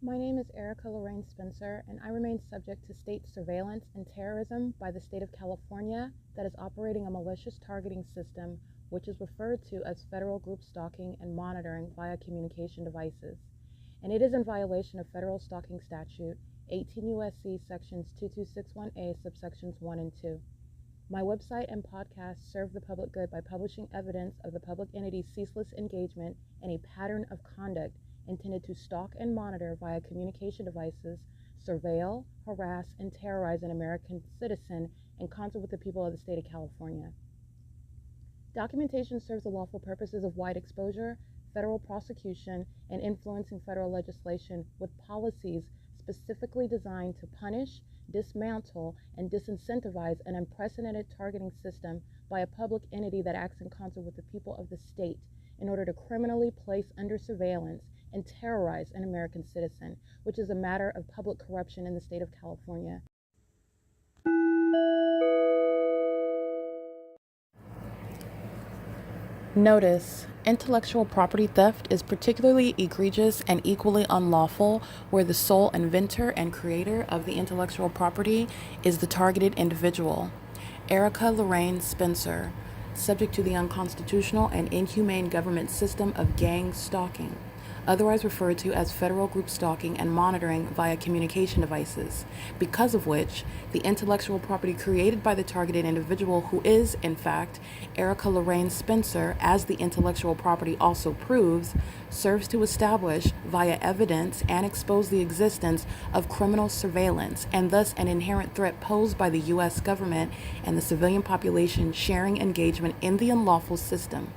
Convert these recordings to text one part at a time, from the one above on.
My name is Erica Lorraine Spencer, and I remain subject to state surveillance and terrorism by the state of California that is operating a malicious targeting system which is referred to as federal group stalking and monitoring via communication devices. And it is in violation of federal stalking statute 18 U.S.C. sections 2261A subsections 1 and 2. My website and podcast serve the public good by publishing evidence of the public entity's ceaseless engagement in a pattern of conduct intended to stalk and monitor via communication devices, surveil, harass, and terrorize an American citizen in concert with the people of the state of California. Documentation serves the lawful purposes of wide exposure, federal prosecution, and influencing federal legislation with policies specifically designed to punish, dismantle, and disincentivize an unprecedented targeting system by a public entity that acts in concert with the people of the state in order to criminally place under surveillance and terrorize an American citizen, which is a matter of public corruption in the state of California. Notice: intellectual property theft is particularly egregious and equally unlawful where the sole inventor and creator of the intellectual property is the targeted individual. Erica Lorraine Spencer, subject to the unconstitutional and inhumane government system of gang stalking, otherwise referred to as federal group stalking and monitoring via communication devices, because of which the intellectual property created by the targeted individual, who is, in fact, Erica Lorraine Spencer, as the intellectual property also proves, serves to establish via evidence and expose the existence of criminal surveillance and thus an inherent threat posed by the U.S. government and the civilian population sharing engagement in the unlawful system.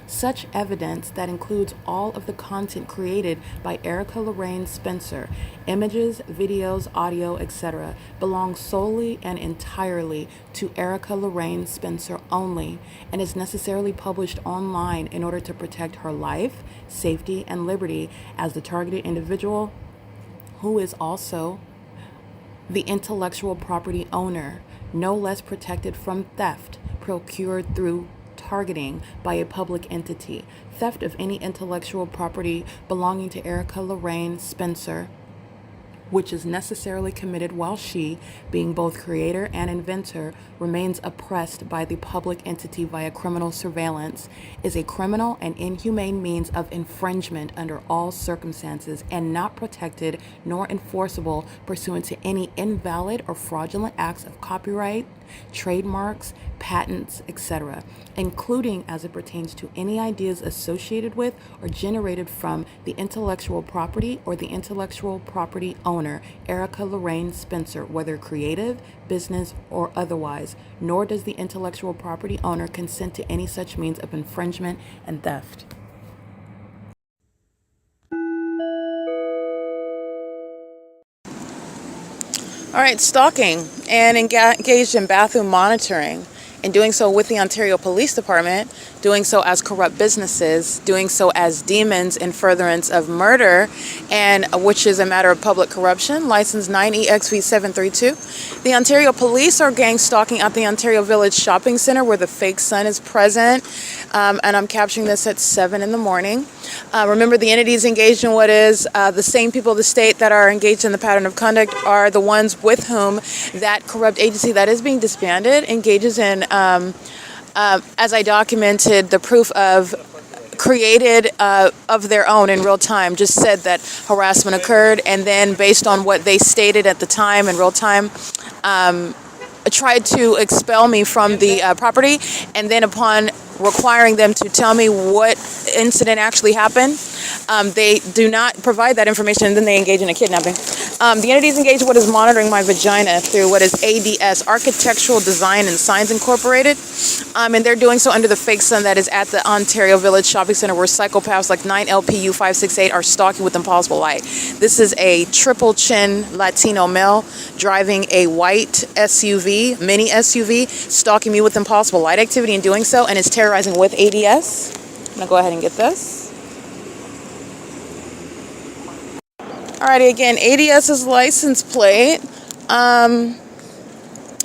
Such evidence, that includes all of the content created by Erica Lorraine Spencer, images, videos, audio, etc., belongs solely and entirely to Erica Lorraine Spencer only and is necessarily published online in order to protect her life, safety, and liberty as the targeted individual, who is also the intellectual property owner, no less protected from theft procured through targeting by a public entity. Theft of any intellectual property belonging to Erica Lorraine Spencer, which is necessarily committed while she, being both creator and inventor, remains oppressed by the public entity via criminal surveillance, is a criminal and inhumane means of infringement under all circumstances and not protected nor enforceable pursuant to any invalid or fraudulent acts of copyright, trademarks, patents, etc., including as it pertains to any ideas associated with or generated from the intellectual property or the intellectual property owner, Erica Lorraine Spencer, whether creative, business, or otherwise, nor does the intellectual property owner consent to any such means of infringement and theft. All right, stalking and engaged in bathroom monitoring, and doing so with the Ontario Police Department, doing so as corrupt businesses, doing so as demons in furtherance of murder, and which is a matter of public corruption, license 9EXV732. The Ontario Police are gang stalking at the Ontario Village Shopping Center where the fake sun is present, and I'm capturing this at 7 in the morning. Remember, the entities engaged in what is the same people of the state that are engaged in the pattern of conduct are the ones with whom that corrupt agency that is being disbanded engages in, as I documented, the proof of created of their own in real time, just said that harassment occurred, and then based on what they stated at the time in real time, tried to expel me from the property, and then upon requiring them to tell me what incident actually happened, they do not provide that information, and then they engage in a kidnapping. The entities engage in what is monitoring my vagina through what is ADS, Architectural Design and Signs Incorporated, and they're doing so under the fake sun that is at the Ontario Village Shopping Center, where psychopaths like 9LPU568 are stalking with impossible light. This is a triple chin Latino male driving a white SUV, mini SUV, stalking me with impossible light activity and doing so, and is terrorizing with ADS. I'm gonna go ahead and get this. Alrighty, again, ADS's license plate.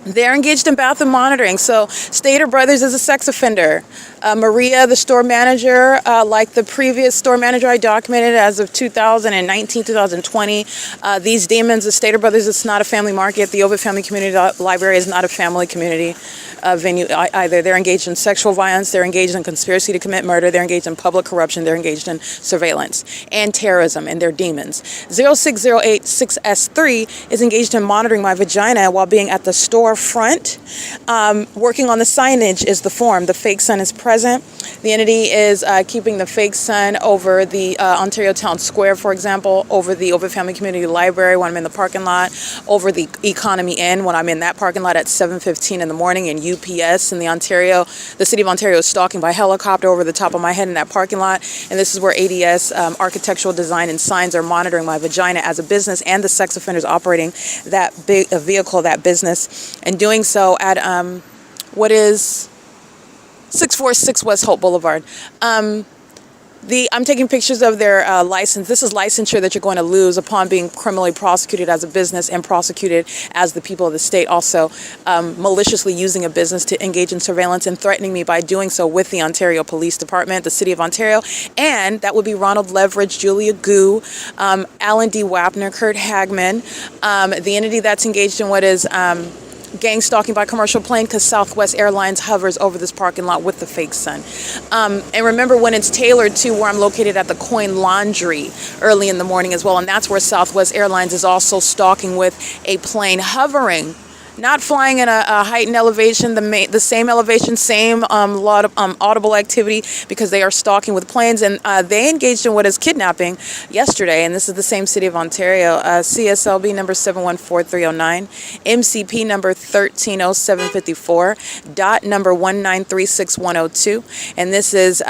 They're engaged in bathroom monitoring. So Stater Brothers is a sex offender. Maria, the store manager, like the previous store manager I documented as of 2019, 2020. These demons, the Stater Brothers, it's not a family market. The OVITT Family Community Library is not a family community venue either. They're engaged in sexual violence, they're engaged in conspiracy to commit murder, they're engaged in public corruption, they're engaged in surveillance and terrorism, and they're demons. 06086S3 is engaged in monitoring my vagina while being at the storefront. Working on the signage is the form. The fake sun is present. The entity is keeping the fake sun over the Ontario Town Square, for example, over the OVITT Family Community Library when I'm in the parking lot, over the Economy Inn when I'm in that parking lot at 7:15 in the morning, and U.S.C. in the city of Ontario is stalking by helicopter over the top of my head in that parking lot. And this is where ADS, architectural design and signs, are monitoring my vagina as a business and the sex offenders operating that vehicle, that business, and doing so at what is 646 West Hope Boulevard. I'm taking pictures of their license. This is licensure that you're going to lose upon being criminally prosecuted as a business and prosecuted as the people of the state, also maliciously using a business to engage in surveillance and threatening me by doing so with the Ontario Police Department, the City of Ontario, and that would be Ronald Leverage, Julia Gu, Alan D. Wapner, Kurt Hagman, the entity that's engaged in what is gang stalking by commercial plane, because Southwest Airlines hovers over this parking lot with the fake sun. And remember, when it's tailored to where I'm located at the Coin Laundry early in the morning as well, and that's where Southwest Airlines is also stalking with a plane hovering, not flying in a heightened elevation, the same elevation, same lot of audible activity, because they are stalking with planes. And they engaged in what is kidnapping yesterday, and this is the same City of Ontario. CSLB number 714309, MCP number 130754, dot number 1936102, and this is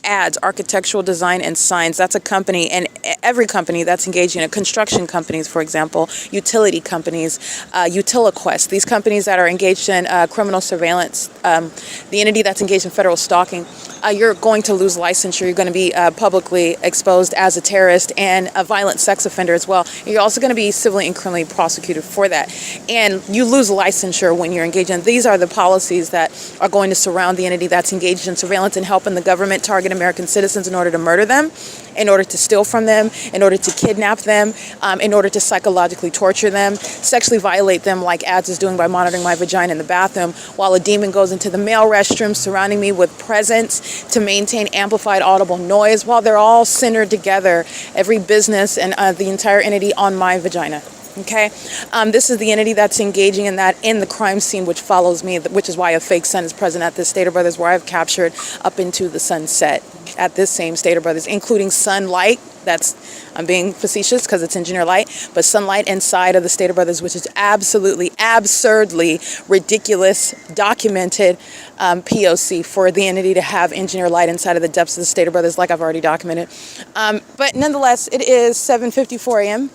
ADS, Architectural Design and Signs. That's a company, and every company that's engaging in construction companies, for example, utility companies, UtiliQuest, these companies that are engaged in criminal surveillance, the entity that's engaged in federal stalking, you're going to lose licensure. You're going to be publicly exposed as a terrorist and a violent sex offender as well. You're also going to be civilly and criminally prosecuted for that. And you lose licensure when you're engaged in. These are the policies that are going to surround the entity that's engaged in surveillance and helping the government target American citizens in order to murder them, in order to steal from them, in order to kidnap them, in order to psychologically torture them, sexually violate them like ADS is doing by monitoring my vagina in the bathroom, while a demon goes into the male restroom surrounding me with presence to maintain amplified audible noise, while they're all centered together, every business and the entire entity on my vagina. Okay, this is the entity that's engaging in that in the crime scene, which follows me, which is why a fake sun is present at this Stater Brothers, where I've captured up into the sunset at this same Stater Brothers, including sunlight. I'm being facetious because it's engineer light, but sunlight inside of the Stater Brothers, which is absolutely, absurdly ridiculous, documented P.O.C. for the entity to have engineer light inside of the depths of the Stater Brothers, like I've already documented. But nonetheless, it is 7:54 a.m.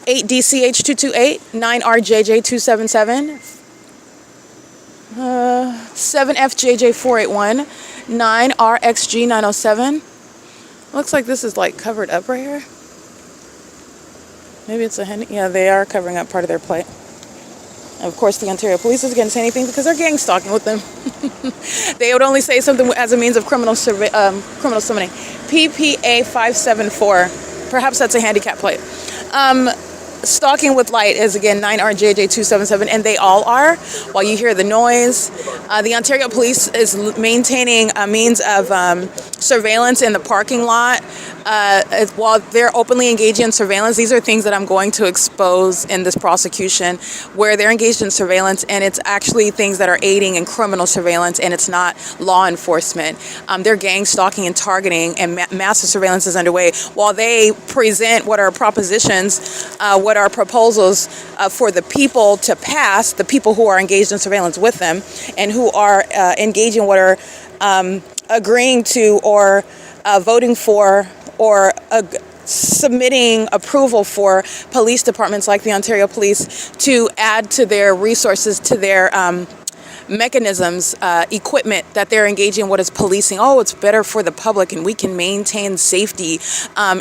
8DCH228, 9RJJ277, 7FJJ481, 9RXG907. Looks like this is like covered up right here. Maybe it's a hand. Yeah, they are covering up part of their plate. And of course, the Ontario Police isn't going to say anything because they're gang stalking with them. They would only say something as a means of criminal summoning. PPA 574. Perhaps that's a handicap plate. Stalking with light is again 9RJJ277, and they all are. While you hear the noise, the Ontario Police is maintaining a means of surveillance in the parking lot. While they're openly engaging in surveillance, these are things that I'm going to expose in this prosecution, where they're engaged in surveillance, and it's actually things that are aiding in criminal surveillance, and it's not law enforcement. They're gang stalking and targeting, and massive surveillance is underway. While they present what are propositions, what are proposals for the people to pass, the people who are engaged in surveillance with them, and who are engaging what are agreeing to or voting for or submitting approval for police departments like the Ontario Police to add to their resources, to their mechanisms, equipment that they're engaging in what is policing. Oh, it's better for the public and we can maintain safety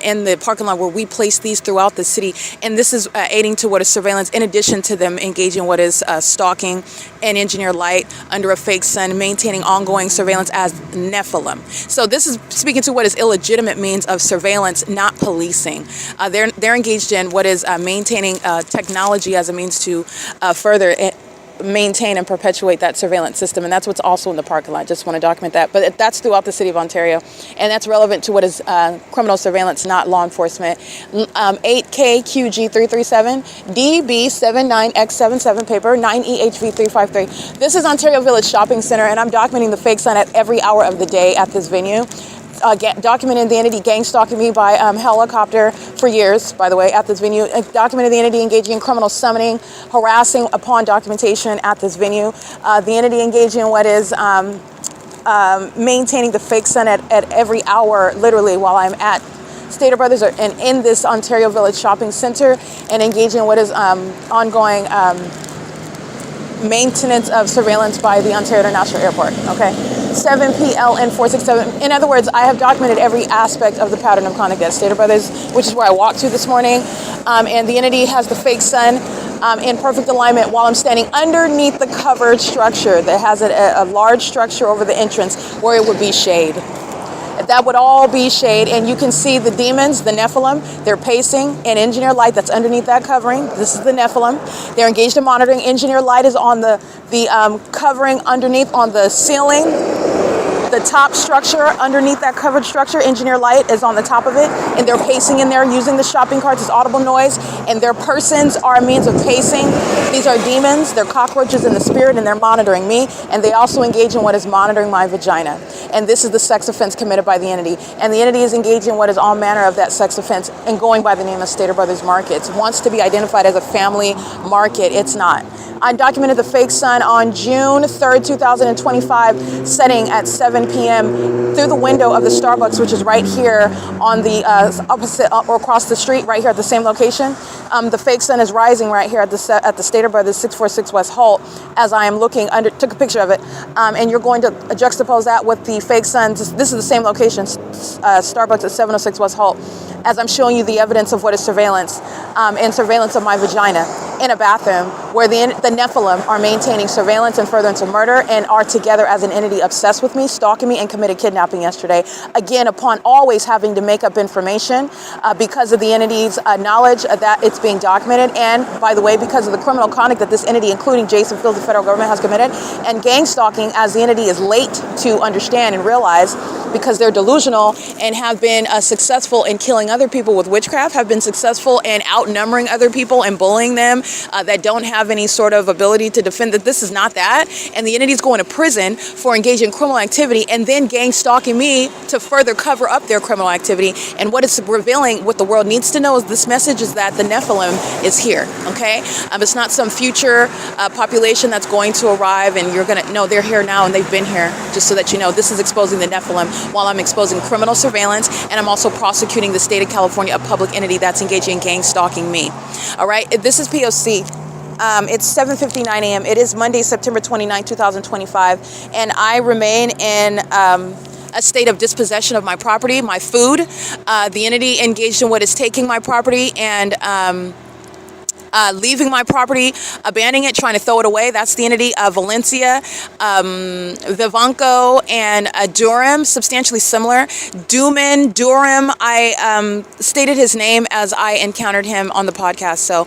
in the parking lot where we place these throughout the city. And this is aiding to what is surveillance, in addition to them engaging in what is stalking and engineer light under a fake sun, maintaining ongoing surveillance as Nephilim. So this is speaking to what is illegitimate means of surveillance, not policing. They're engaged in what is maintaining technology as a means to further maintain and perpetuate that surveillance system, and that's what's also in the parking lot. Just want to document that, but that's throughout the city of Ontario, and that's relevant to what is criminal surveillance, not law enforcement. 8KQG337 DB79X77 paper 9EHV353. This is Ontario Village Shopping Center, and I'm documenting the fake sun at every hour of the day at this venue. Documented the entity gang stalking me by helicopter for years, by the way, at this venue. Documented the entity engaging in criminal summoning, harassing upon documentation at this venue. The entity engaging in what is maintaining the fake sun at every hour, literally, while I'm at Stater Brothers and in this Ontario Village Shopping Center, and engaging in what is ongoing maintenance of surveillance by the Ontario International Airport, okay? 7PLN467. In other words, I have documented every aspect of the pattern of conduct at Stater Brothers, which is where I walked to this morning, and the entity has the fake sun in perfect alignment while I'm standing underneath the covered structure that has a large structure over the entrance where it would be shade. That would all be shade, and you can see the demons, the Nephilim. They're pacing in engineer light that's underneath that covering. This is the Nephilim. They're engaged in monitoring. Engineer light is on the covering underneath on the ceiling. The top structure underneath that covered structure, engineer light is on the top of it, and they're pacing in there using the shopping carts as audible noise, and their persons are a means of pacing. These are demons, they're cockroaches in the spirit, and they're monitoring me, and they also engage in what is monitoring my vagina. And this is the sex offense committed by the entity. And the entity is engaged in what is all manner of that sex offense and going by the name of Stater Brothers Markets. Wants to be identified as a family market. It's not. I documented the fake sun on June 3rd, 2025, setting at 7 p.m. through the window of the Starbucks, which is right here on the opposite or across the street, right here at the same location. The fake sun is rising right here at the Stater Brothers 646 West Holt as I am looking under, took a picture of it, and you're going to juxtapose that with the fake sun. This is the same location, Starbucks at 706 West Holt, as I'm showing you the evidence of what is surveillance, and surveillance of my vagina in a bathroom where the Nephilim are maintaining surveillance and furtherance of murder and are together as an entity obsessed with me, stalking me, and committed kidnapping yesterday. Again, upon always having to make up information because of the entity's knowledge that it's being documented, and by the way, because of the criminal conduct that this entity, including Jason Fields, the federal government, has committed, and gang stalking, as the entity is late to understand and realize because they're delusional and have been successful in killing other people with witchcraft, have been successful in outnumbering other people and bullying them that don't have any sort of ability to defend. That this is not that, and the entity's going to prison for engaging in criminal activity and then gang stalking me to further cover up their criminal activity. And what it's revealing, what the world needs to know, is this message is that the Nephilim is here, okay? It's not some future population that's going to arrive and you're gonna, no, they're here now and they've been here, just so that you know. This is exposing the Nephilim while I'm exposing criminal surveillance, and I'm also prosecuting the state of California, a public entity that's engaging in gang stalking me. All right, this is P.O.C. It's 7:59 a.m. It is Monday, September 29, 2025, and I remain in a state of dispossession of my property, my food. The entity engaged in what is taking my property and leaving my property, abandoning it, trying to throw it away. That's the entity of Valencia, Vivanco, and Durham, substantially similar. Durham, I stated his name as I encountered him on the podcast, so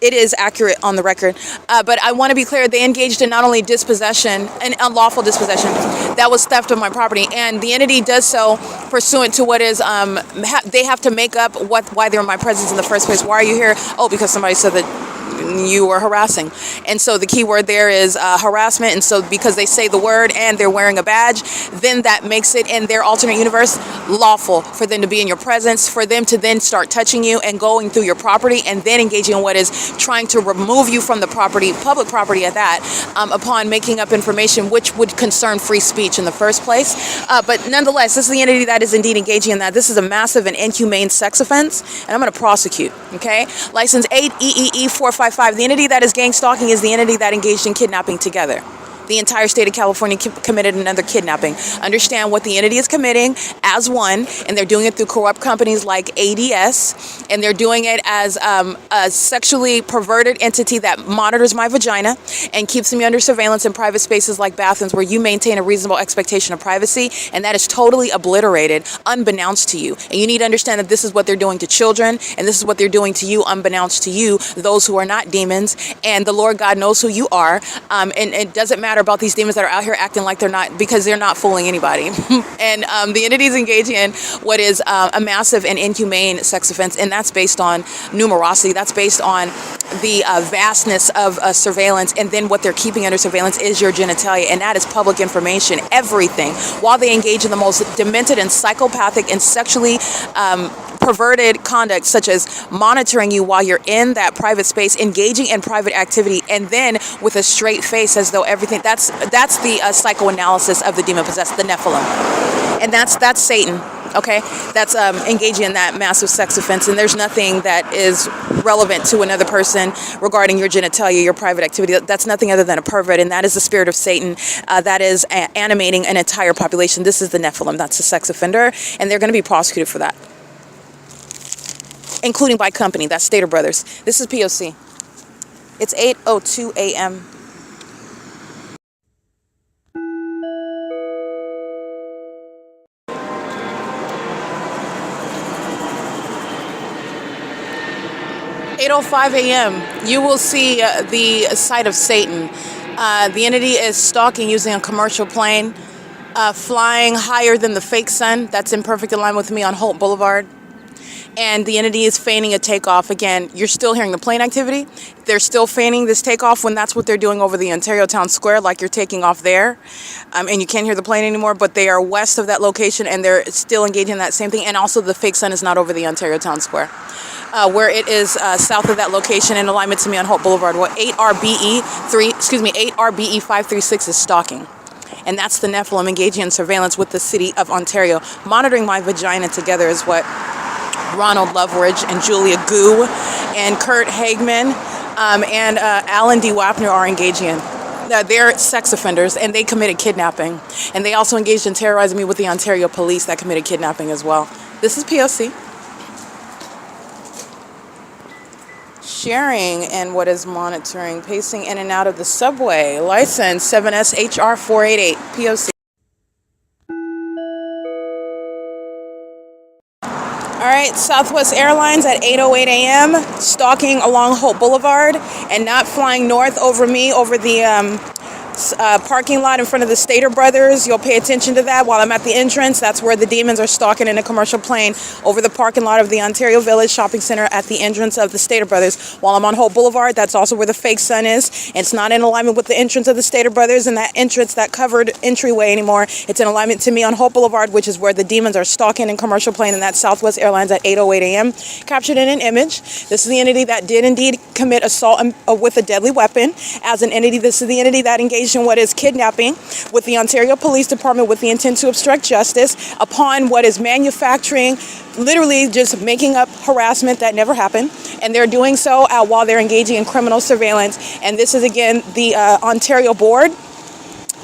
it is accurate on the record. But I want to be clear, they engaged in not only dispossession, an unlawful dispossession, that was theft of my property, and the entity does so pursuant to what is, they have to make up why they're in my presence in the first place. Why are you here? Oh, because somebody said that you were harassing. And so the key word there is harassment. And so because they say the word and they're wearing a badge, then that makes it in their alternate universe lawful for them to be in your presence, for them to then start touching you and going through your property and then engaging in what is trying to remove you from the property, public property at that, upon making up information which would concern free speech in the first place. But nonetheless, this is the entity that is indeed engaging in that. This is a massive and inhumane sex offense, and I'm going to prosecute, okay? License 8 EEE 455. The entity that is gang stalking is the entity that engaged in kidnapping together. the entire state of California committed another kidnapping. Understand what the entity is committing as one, and they're doing it through corrupt companies like I.I.S, and they're doing it as a sexually perverted entity that monitors my vagina and keeps me under surveillance in private spaces like bathrooms where you maintain a reasonable expectation of privacy, and that is totally obliterated, unbeknownst to you. And you need to understand that this is what they're doing to children, and this is what they're doing to you, unbeknownst to you, those who are not demons, and the Lord God knows who you are, and it doesn't matter about these demons that are out here acting like they're not, because they're not fooling anybody. And the entity is engaging in what is a massive and inhumane sex offense, and that's based on numerosity. That's based on the vastness of surveillance, and then what they're keeping under surveillance is your genitalia, and that is public information, everything, while they engage in the most demented and psychopathic and sexually perverted conduct, such as monitoring you while you're in that private space, engaging in private activity, and then with a straight face as though everything, that's the psychoanalysis of the demon possessed, the Nephilim. And that's Satan. Okay, that's engaging in that massive sex offense, and there's nothing that is relevant to another person regarding your genitalia, your private activity. That's nothing other than a pervert, and that is the spirit of Satan that is animating an entire population. This is the Nephilim. That's a sex offender, and they're going to be prosecuted for that, including by company. That's Stater Brothers. This is P.O.C. It's 8:02 a.m. (8:05 a.m.) You will see the sight of Satan. The entity is stalking using a commercial plane, flying higher than the fake sun. That's in perfect alignment with me on Holt Boulevard. And the entity is feigning a takeoff. Again, you're still hearing the plane activity. They're still feigning this takeoff when that's what they're doing over the Ontario Town Square, like you're taking off there. And you can't hear the plane anymore, but they are west of that location, and they're still engaging in that same thing. And also the fake sun is not over the Ontario Town Square. Where it is south of that location in alignment to me on Holt Boulevard. What 8RBE 536 is stalking. And that's the Nephilim engaging in surveillance with the city of Ontario. Monitoring my vagina together is what Ronald Loveridge and Julia Gu and Kurt Hagman and Alan D. Wapner are engaging in. They're sex offenders, and they committed kidnapping. And they also engaged in terrorizing me with the Ontario police that committed kidnapping as well. This is P.O.C. Sharing and what is monitoring, pacing in and out of the subway. License 7SHR488, P.O.C. All right, Southwest Airlines at 8:08 a.m. stalking along Holt Boulevard and not flying north over me, over the parking lot in front of the Stater Brothers. You'll pay attention to that while I'm at the entrance. That's where the demons are stalking in a commercial plane over the parking lot of the Ontario Village Shopping Center at the entrance of the Stater Brothers. While I'm on Holt Boulevard, that's also where the fake sun is. It's not in alignment with the entrance of the Stater Brothers and that entrance, that covered entryway anymore. It's in alignment to me on Holt Boulevard, which is where the demons are stalking in commercial plane, and that's Southwest Airlines at 8:08 a.m. Captured in an image. This is the entity that did indeed commit assault with a deadly weapon. As an entity, this is the entity that engaged in what is kidnapping with the Ontario Police Department with the intent to obstruct justice upon what is manufacturing, literally just making up harassment that never happened. And they're doing so while they're engaging in criminal surveillance. And this is, again, the Ontario Board.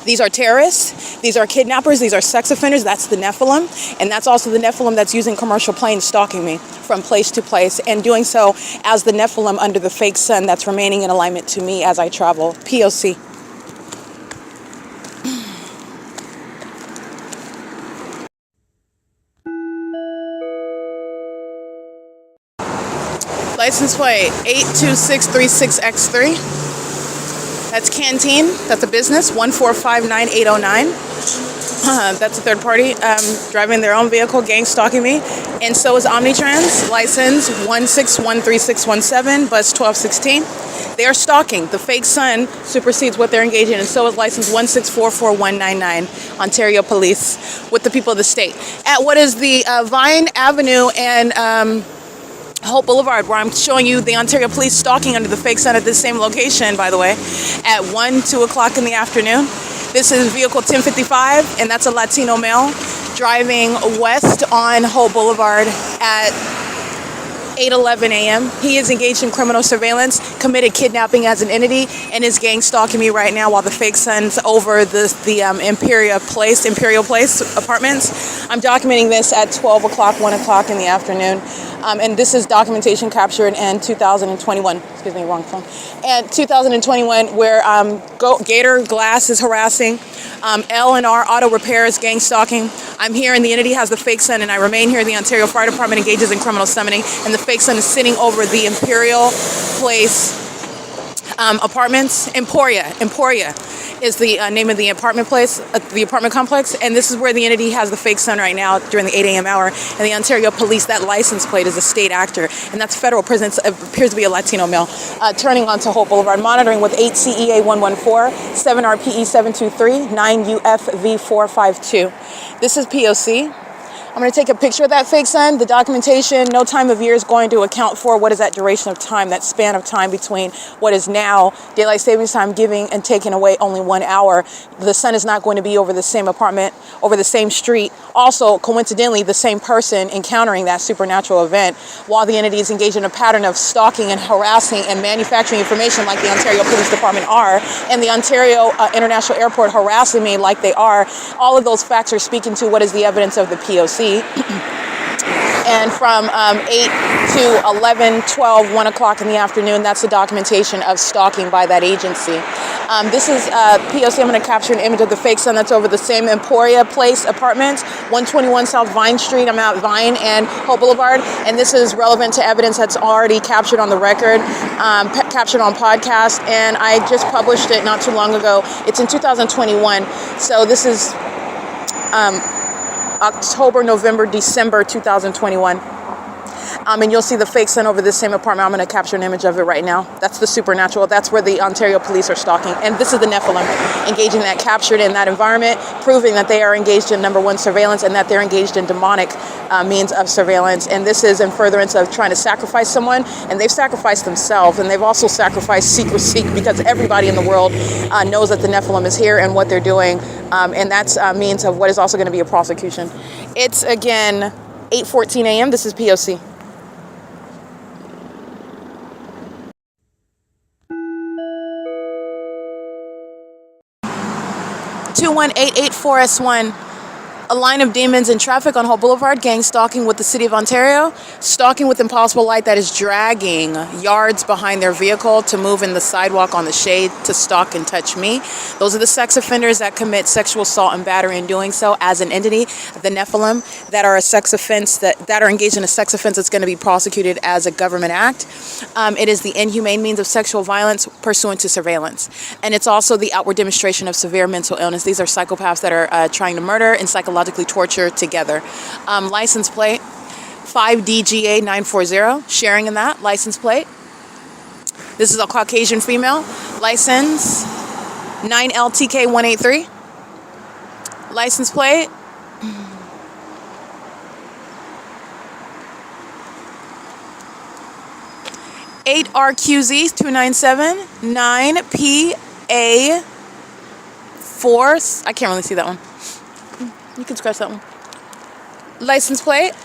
These are terrorists, these are kidnappers, these are sex offenders. That's the Nephilim, and that's also the Nephilim that's using commercial planes stalking me from place to place, and doing so as the Nephilim under the fake sun that's remaining in alignment to me as I travel. P.O.C. License plate 82636X3. That's Canteen. That's a business. 1459809. That's a third party driving their own vehicle, gang stalking me. And so is OMNITRANS. License 1613617, bus 1216. They are stalking. The fake sun supersedes what they're engaging in. And so is license 1644199, Ontario Police, with the people of the state. At what is the Vine Avenue and Holt Boulevard, where I'm showing you the Ontario Police stalking under the fake sun at this same location, by the way, at 2 o'clock in the afternoon. This is vehicle 1055, and that's a Latino male driving west on Holt Boulevard at 8:11 a.m. He is engaged in criminal surveillance, committed kidnapping as an entity, and is gang stalking me right now while the fake sun's over the Imperial Place apartments. I'm documenting this at 12 o'clock, 1 o'clock in the afternoon. And this is documentation captured in 2021. Excuse me, wrong phone. And 2021, where Gator Glass is harassing, L&R Auto Repair is gang stalking. I'm here, and the entity has the fake sun, and I remain here. The Ontario Fire Department engages in criminal summoning, and the fake sun is sitting over the Imperial Place apartments. Emporia is the name of the apartment place, the apartment complex, and this is where the entity has the fake sun right now during the 8 a.m. hour. And the Ontario Police, that license plate is a state actor, and that's federal prison. It appears to be a Latino male. Turning onto Hope Boulevard, monitoring with 8 CEA 114, 7 RPE 723, 9 UFV 452. This is P.O.C. I'm going to take a picture of that fake sun. The documentation, no time of year is going to account for what is that duration of time, that span of time between what is now daylight savings time giving and taking away only 1 hour. The sun is not going to be over the same apartment, over the same street. Also, coincidentally, the same person encountering that supernatural event while the entity is engaged in a pattern of stalking and harassing and manufacturing information like the Ontario Police Department are, and the Ontario International Airport harassing me like they are. All of those facts are speaking to what is the evidence of the P.O.C. And from 8 to 11, 12, 1 o'clock in the afternoon, that's the documentation of stalking by that agency. This is P.O.C. I'm going to capture an image of the fake sun that's over the same Emporia Place apartments, 121 South Vine Street. I'm at Vine and Hope Boulevard, and this is relevant to evidence that's already captured on the record, captured on podcast, and I just published it not too long ago. It's in 2021, so this is October, November, December 2021. And you'll see the fake sun over this same apartment. I'm going to capture an image of it right now. That's the supernatural. That's where the Ontario police are stalking. And this is the Nephilim engaging that, captured in that environment, proving that they are engaged in number one, surveillance, and that they're engaged in demonic means of surveillance. And this is in furtherance of trying to sacrifice someone. And they've sacrificed themselves. And they've also sacrificed secrecy because everybody in the world knows that the Nephilim is here and what they're doing. And that's means of what is also going to be a prosecution. It's, again, 8:14 a.m. This is P.O.C. 21884S1. A line of demons in traffic on Hope Boulevard, gang stalking with the City of Ontario, stalking with impossible light that is dragging yards behind their vehicle to move in the sidewalk on the shade to stalk and touch me. Those are the sex offenders that commit sexual assault and battery in doing so as an entity, the Nephilim, that are a sex offense, that are engaged in a sex offense that's going to be prosecuted as a government act. It is the inhumane means of sexual violence pursuant to surveillance. And it's also the outward demonstration of severe mental illness. These are psychopaths that are trying to murder and psychologically torture together. License plate 5DGA940, sharing in that license plate. This is a Caucasian female. License 9LTK183. License plate 8RQZ297 9PA4. I can't really see that one. You can scratch that one. License plate.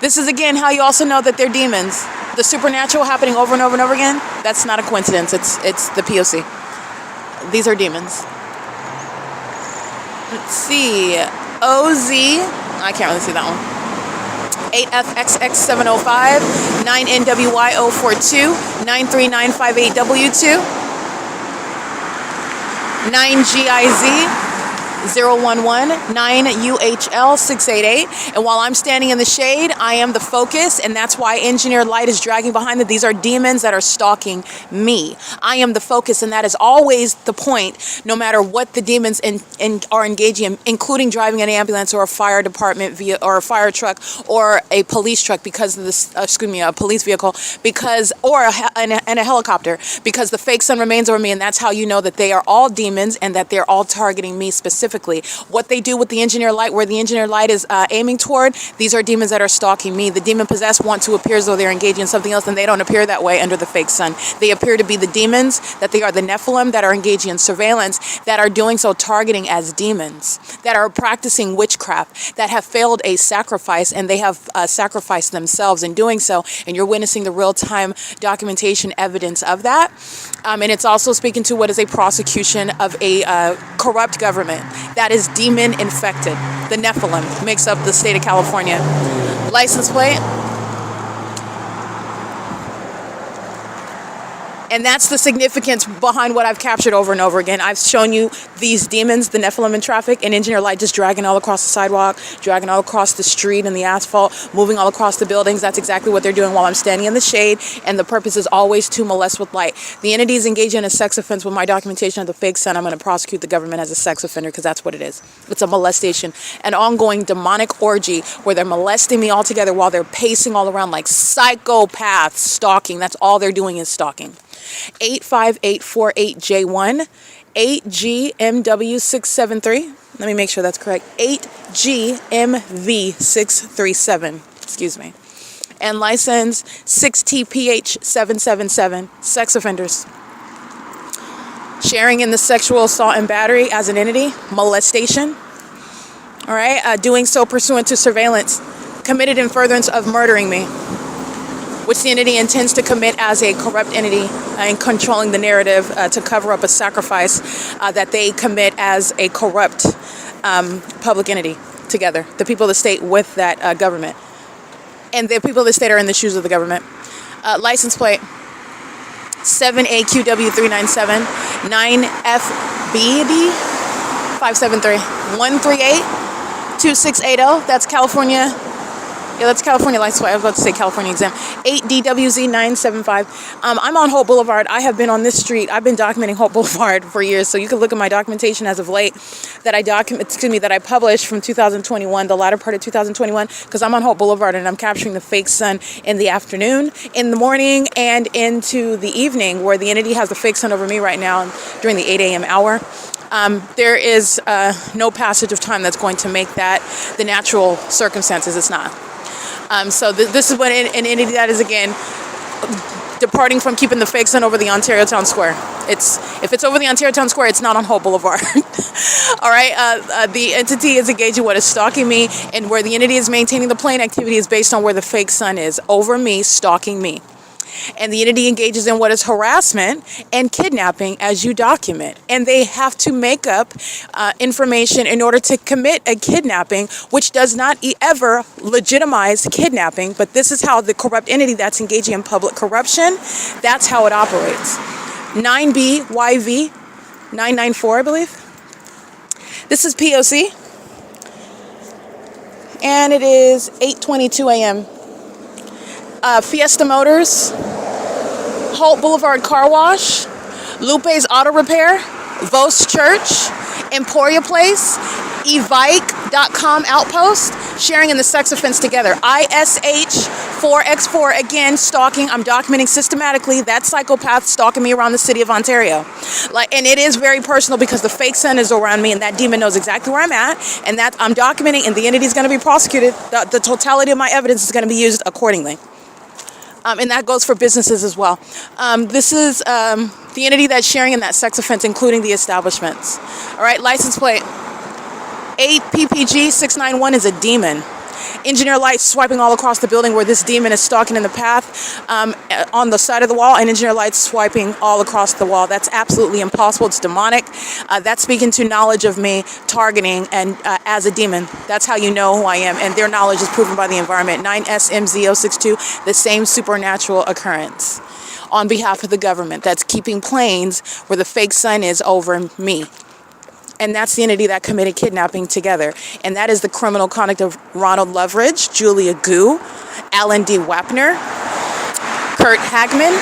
This is, again, how you also know that they're demons. The supernatural happening over and over and over again, that's not a coincidence. It's the P.O.C. These are demons. Let's see. OZ. I can't really see that one. 8FXX705, 9NWY042, 93958W2, 9GIZ. 011-9UHL-688. And while I'm standing in the shade, I am the focus, and that's why engineered light is dragging behind it. These are demons that are stalking me. I am the focus, and that is always the point, no matter what the demons are engaging in, including driving an ambulance or a fire department or a fire truck or a police truck because of this, a police vehicle, or a helicopter, because the fake sun remains over me, and that's how you know that they are all demons and that they're all targeting me specifically specifically. What they do with the engineer light, where the engineer light is aiming toward, these are demons that are stalking me. The demon possessed want to appear as though they're engaging in something else, and they don't appear that way under the fake sun. They appear to be the demons, that they are the Nephilim that are engaging in surveillance, that are doing so targeting as demons, that are practicing witchcraft, that have failed a sacrifice, and they have sacrificed themselves in doing so, and you're witnessing the real-time documentation evidence of that. And it's also speaking to what is a prosecution of a corrupt government that is demon infected. The Nephilim makes up the state of California. License plate. And that's the significance behind what I've captured over and over again. I've shown you these demons, the Nephilim in traffic, and engineer light just dragging all across the sidewalk, dragging all across the street and the asphalt, moving all across the buildings. That's exactly what they're doing while I'm standing in the shade, and the purpose is always to molest with light. The entity is engaging in a sex offense. With my documentation of the fake sun, I'm going to prosecute the government as a sex offender, because that's what it is. It's a molestation, an ongoing demonic orgy where they're molesting me all together while they're pacing all around like psychopaths, stalking. That's all they're doing is stalking. 85848J1, 8GMW673. Let me make sure that's correct. 8GMV637. Excuse me. And license 6TPH777. Sex offenders. Sharing in the sexual assault and battery as an entity. Molestation. All right. Doing so pursuant to surveillance. Committed in furtherance of murdering me, which the entity intends to commit as a corrupt entity in controlling the narrative to cover up a sacrifice that they commit as a corrupt public entity together. The people of the state with that government. And the people of the state are in the shoes of the government. License plate 7AQW397 9FBD 573 138 2680. That's California. Yeah, that's California license plate. I was about to say California exam. 8DWZ975. I'm on Hope Boulevard. I have been on this street. I've been documenting Hope Boulevard for years. So you can look at my documentation as of late that I published from 2021, the latter part of 2021, because I'm on Hope Boulevard and I'm capturing the fake sun in the afternoon, in the morning, and into the evening, where the entity has the fake sun over me right now during the 8 a.m. hour. There is no passage of time that's going to make that the natural circumstances. It's not. So this is what an entity that is, again, departing from keeping the fake sun over the Ontario Town Square. If it's over the Ontario Town Square, it's not on Hope Boulevard. All right. The entity is engaging what is stalking me, and where the entity is maintaining the plane activity is based on where the fake sun is over me, stalking me. And the entity engages in what is harassment and kidnapping, as you document. And they have to make up information in order to commit a kidnapping, which does not ever legitimize kidnapping. But this is how the corrupt entity that's engaging in public corruption, that's how it operates. 9BYV 994, I believe. This is P.O.C. And it is 8:22 a.m. Fiesta Motors, Holt Boulevard Car Wash, Lupe's Auto Repair, Vos Church, Emporia Place, evike.com Outpost, sharing in the sex offense together. ISH4X4, again, stalking. I'm documenting systematically that psychopath stalking me around the city of Ontario. And it is very personal, because the fake sun is around me, and that demon knows exactly where I'm at, and that I'm documenting, and the entity is going to be prosecuted. The totality of my evidence is going to be used accordingly. And that goes for businesses as well. This is the entity that's sharing in that sex offense, including the establishments. All right, license plate 8PPG691 is a demon. Engineer lights swiping all across the building where this demon is stalking in the path on the side of the wall, and engineer lights swiping all across the wall. That's absolutely impossible. It's demonic. That's speaking to knowledge of me targeting and as a demon. That's how you know who I am, and their knowledge is proven by the environment. 9SMZ062, the same supernatural occurrence on behalf of the government that's keeping planes where the fake sun is over me. And that's the entity that committed kidnapping together. And that is the criminal conduct of Ronald Loveridge, Julia Gu, Alan D. Wapner, Kurt Hagman,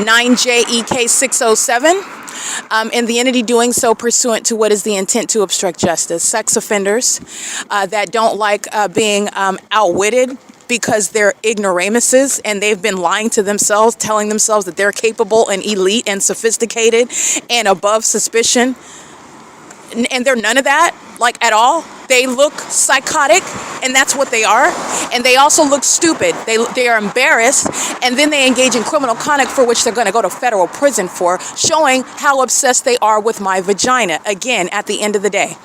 9JEK607. And the entity doing so pursuant to what is the intent to obstruct justice. Sex offenders that don't like being outwitted because they're ignoramuses, and they've been lying to themselves, telling themselves that they're capable and elite and sophisticated and above suspicion. and they're none of that, like at all. They look psychotic, and that's what they are. And they also look stupid. They are embarrassed, and then they engage in criminal conduct for which they're going to go to federal prison for, showing how obsessed they are with my vagina. Again, at the end of the day,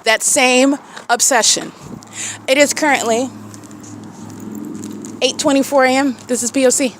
that same obsession. It is currently 8:24 a.m. This is P.O.C.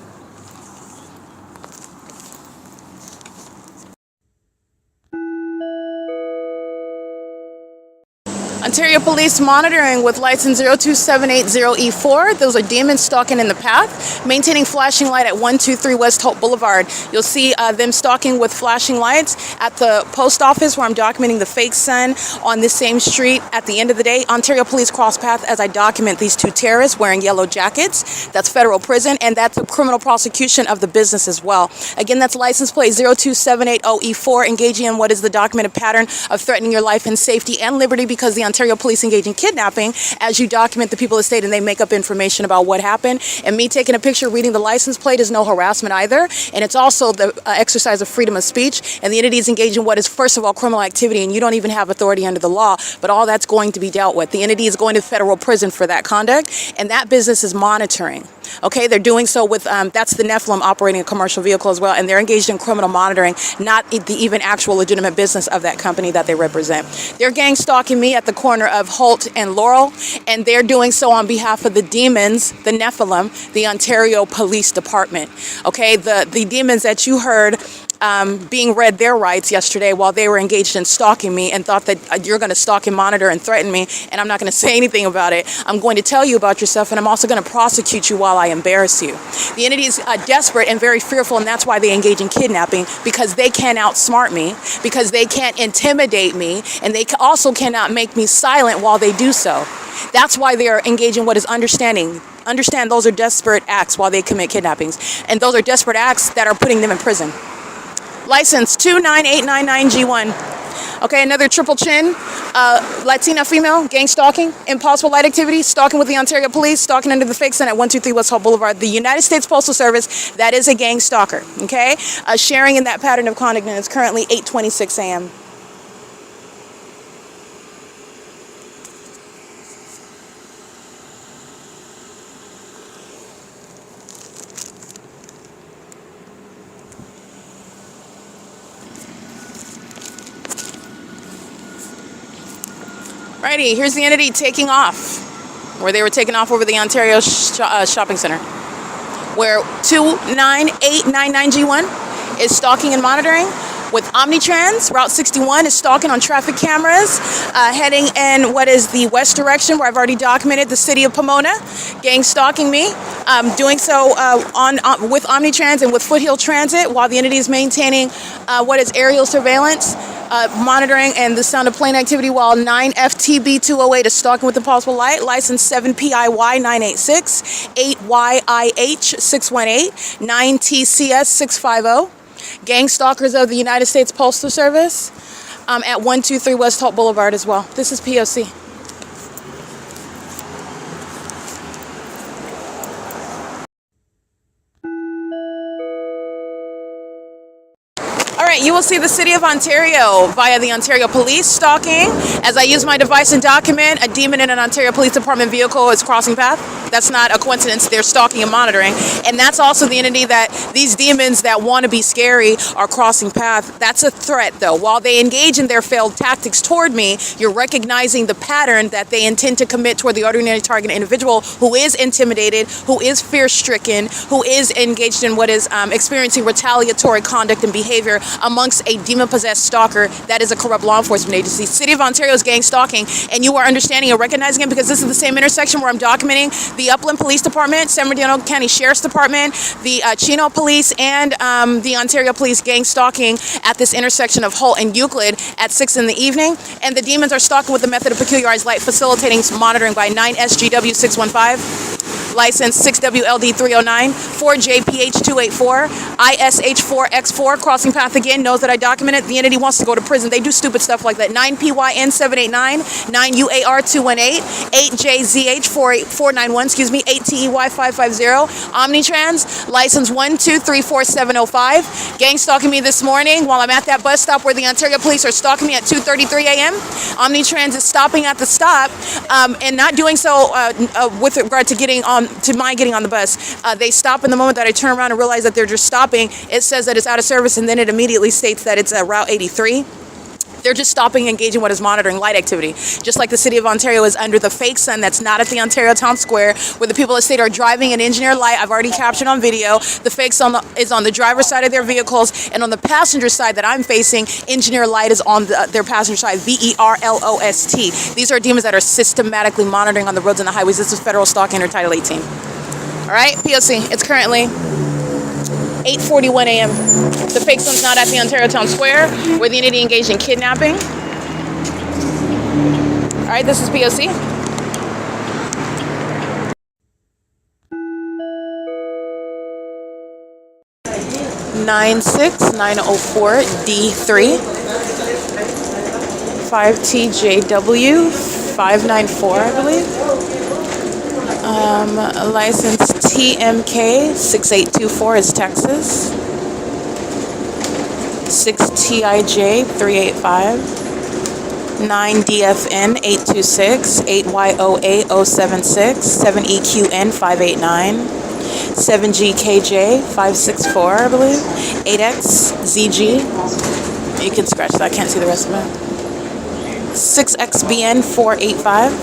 Ontario Police monitoring with license 02780E4. Those are demons stalking in the path, maintaining flashing light at 123 West Hope Boulevard. You'll see them stalking with flashing lights at the post office where I'm documenting the fake sun on this same street. At the end of the day, Ontario Police cross path as I document these two terrorists wearing yellow jackets. That's federal prison, and that's a criminal prosecution of the business as well. Again, that's license plate 02780E4, engaging in what is the documented pattern of threatening your life and safety and liberty, because the Ontario Police engage in kidnapping as you document the people of the state and they make up information about what happened. And me taking a picture, reading the license plate is no harassment either. And it's also the exercise of freedom of speech. And the entity is engaged in what is, first of all, criminal activity, and you don't even have authority under the law, but all that's going to be dealt with. The entity is going to federal prison for that conduct, and that business is monitoring. Okay, they're doing so with, that's the Nephilim operating a commercial vehicle as well, and they're engaged in criminal monitoring, not the even actual legitimate business of that company that they represent. They're gang stalking me at the corner of Holt and Laurel, and they're doing so on behalf of the demons, the Nephilim, the Ontario Police Department. Okay, the demons that you heard being read their rights yesterday while they were engaged in stalking me, and thought that you're going to stalk and monitor and threaten me, and I'm not going to say anything about it. I'm going to tell you about yourself, and I'm also going to prosecute you while I embarrass you. The entity is desperate and very fearful, and that's why they engage in kidnapping, because they can't outsmart me, because they can't intimidate me, and they also cannot make me silent while they do so. That's why they are engaging what is understanding. Understand, those are desperate acts while they commit kidnappings, and those are desperate acts that are putting them in prison. License 29899G1. Okay, another triple chin, Latina female, gang stalking, impossible light activity, stalking with the Ontario Police, stalking under the fake sun at 123 West Hope Boulevard. The United States Postal Service, that is a gang stalker, okay? Sharing in that pattern of conduct, and it's currently 8:26 a.m. Righty, here's the entity taking off, where they were taking off over the Ontario shopping center, where 29899G1 is stalking and monitoring with OMNITRANS. Route 61 is stalking on traffic cameras, heading in what is the west direction, where I've already documented the city of Pomona, gang stalking me, doing so with OMNITRANS and with Foothill Transit, while the entity is maintaining what is aerial surveillance, monitoring and the sound of plane activity, while 9FTB208 is stalking with impossible light, license 7PIY986, 8YIH618, 9TCS650. Gang stalkers of the United States Postal Service at 123 West Hope Boulevard as well. This is P.O.C. All right, you will see the City of Ontario via the Ontario Police stalking. As I use my device and document, a demon in an Ontario Police Department vehicle is crossing path. That's not a coincidence. They're stalking and monitoring. And that's also the entity that these demons that want to be scary are crossing path. That's a threat, though. While they engage in their failed tactics toward me, you're recognizing the pattern that they intend to commit toward the ordinary target individual who is intimidated, who is fear-stricken, who is engaged in what is experiencing retaliatory conduct and behavior amongst a demon-possessed stalker that is a corrupt law enforcement agency. City of Ontario is gang stalking, and you are understanding and recognizing it because this is the same intersection where I'm documenting the Upland Police Department, San Bernardino County Sheriff's Department, the Chino Police, and the Ontario Police gang stalking at this intersection of Holt and Euclid at 6 in the evening. And the demons are stalking with the method of peculiarized light, facilitating monitoring by 9SGW615. license 6WLD309, 4JPH284, ISH4X4, crossing path again, knows that I documented. The entity wants to go to prison. They do stupid stuff like that. 9PYN789, 9UAR218, 8JZH491, 8TEY550, OMNITRANS, license 1234705, gang stalking me this morning while I'm at that bus stop where the Ontario police are stalking me at 2:33 a.m. OMNITRANS is stopping at the stop and not doing so with regard to my getting on the bus. They stop in the moment that I turn around and realize that they're just stopping. It says that it's out of service, and then it immediately states that it's Route 83. They're just stopping and engaging what is monitoring light activity. Just like the City of Ontario is under the fake sun that's not at the Ontario Town Square, where the people of the state are driving an engineer light. I've already captured on video. The fake sun is on the driver's side of their vehicles, and on the passenger side that I'm facing, engineer light is on their passenger side, VERLOST. These are demons that are systematically monitoring on the roads and the highways. This is federal stalking under Title 18. All right, P.O.C. It's currently 8:41 a.m. The fake sun's not at the Ontario Town Square, where the entity engaged in kidnapping. All right, this is P.O.C. (96904) D3 5TJW 594, I believe. License TMK 6824 is Texas. 6TIJ 385. 9DFN 826. 8YOA 076. 7EQN 589. 7GKJ 564, I believe. 8XZG. You can scratch that, I can't see the rest of it. 6XBN 485.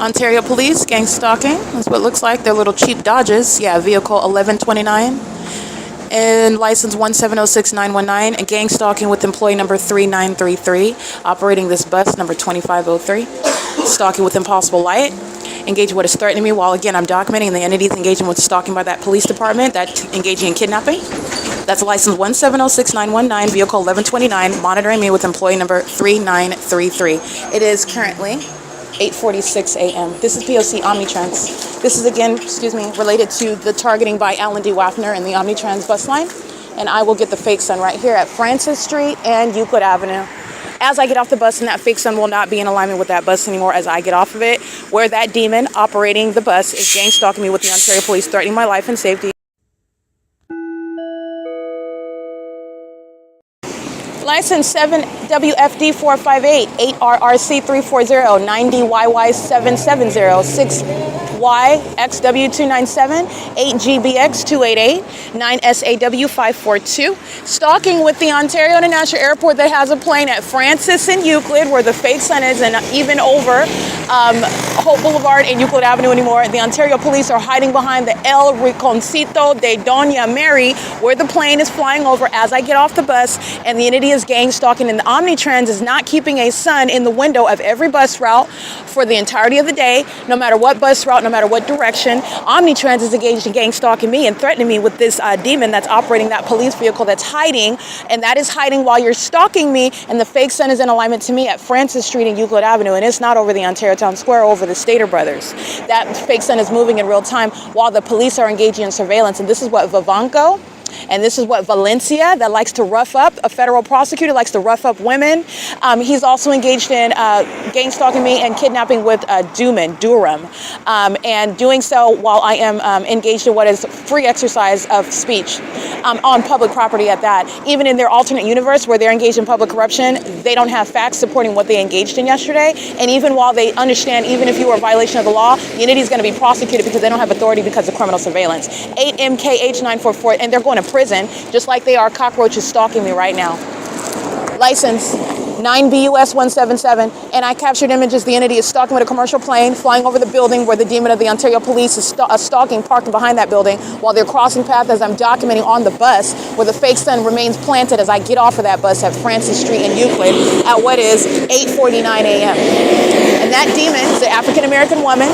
Ontario Police, gang stalking. That's what it looks like. They're little cheap Dodges. Yeah, vehicle 1129. And license 1706919. And gang stalking with employee number 3933. Operating this bus number 2503. Stalking with impossible light. Engaging what is threatening me while, again, I'm documenting the entities engaging with stalking by that police department that's engaging in kidnapping. That's license 1706919, vehicle 1129, monitoring me with employee number 3933. It is currently 8:46 a.m. This is P.O.C. OMNITRANS. This is, again, related to the targeting by Alan D. WAPNER and the OMNITRANS bus line. And I will get the fake sun right here at Francis Street and Euclid Avenue. As I get off the bus, and that fake sun will not be in alignment with that bus anymore as I get off of it, where that demon operating the bus is gang stalking me with the Ontario police, threatening my life and safety. License 7WFD458, 8RRC340, 9DYY770, 6YXW297, 8GBX288, 9SAW542. Stalking with the Ontario International Airport that has a plane at Francis and Euclid, where the fake sun is, and even over Hope Boulevard and Euclid Avenue anymore. The Ontario police are hiding behind the El Rinconcito de Doña Mary, where the plane is flying over as I get off the bus, and the entity is gang stalking, and the OMNITRANS is not keeping a sun in the window of every bus route for the entirety of the day, no matter what bus route, no matter what direction. OMNITRANS is engaged in gang stalking me and threatening me with this demon that's operating that police vehicle that's hiding, and that is hiding while you're stalking me, and the fake sun is in alignment to me at Francis Street and Euclid Avenue, and it's not over the Ontario Town Square, over the Stater Brothers. That fake sun is moving in real time while the police are engaging in surveillance, and this is what Vivanco, and this is what Valencia, that likes to rough up, a federal prosecutor, likes to rough up women. He's also engaged in gang stalking me and kidnapping with Durham, and doing so while I am engaged in what is free exercise of speech on public property at that. Even in their alternate universe where they're engaged in public corruption, they don't have facts supporting what they engaged in yesterday. And even while they understand, even if you were a violation of the law, the entity is going to be prosecuted because they don't have authority because of criminal surveillance. 8MKH944, and they're going to prison, just like they are cockroaches stalking me right now. License 9BUS177, and I captured images. The entity is stalking with a commercial plane, flying over the building where the demon of the Ontario police is stalking, parked behind that building, while they're crossing paths as I'm documenting on the bus, where the fake sun remains planted as I get off of that bus at Francis Street in Euclid at what is 8:49 a.m. And that demon is an African-American woman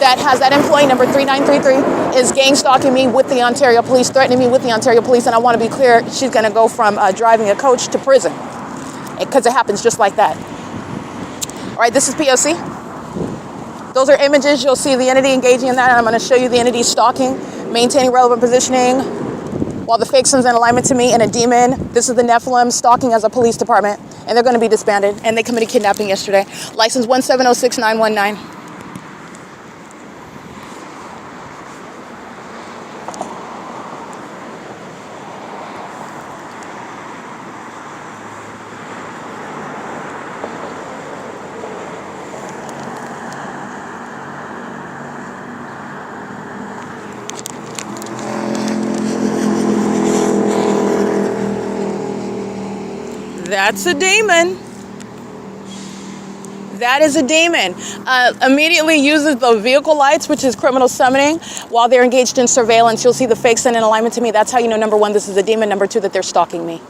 that has that employee number 3933, is gang stalking me with the Ontario police, threatening me with the Ontario police, and I want to be clear, she's going to go from driving a coach to prison. because it happens just like that. All right, this is P.O.C. Those are images. You'll see the entity engaging in that, and I'm going to show you the entity stalking, maintaining relevant positioning, while the fake sun's in alignment to me, and a demon. This is the Nephilim stalking as a police department, and they're going to be disbanded, and they committed kidnapping yesterday. License 1706919. That's a demon. That is a demon. Immediately uses the vehicle lights, which is criminal summoning, while they're engaged in surveillance. You'll see the fake sun in alignment to me. That's how you know, number one, this is a demon. Number two, that they're stalking me.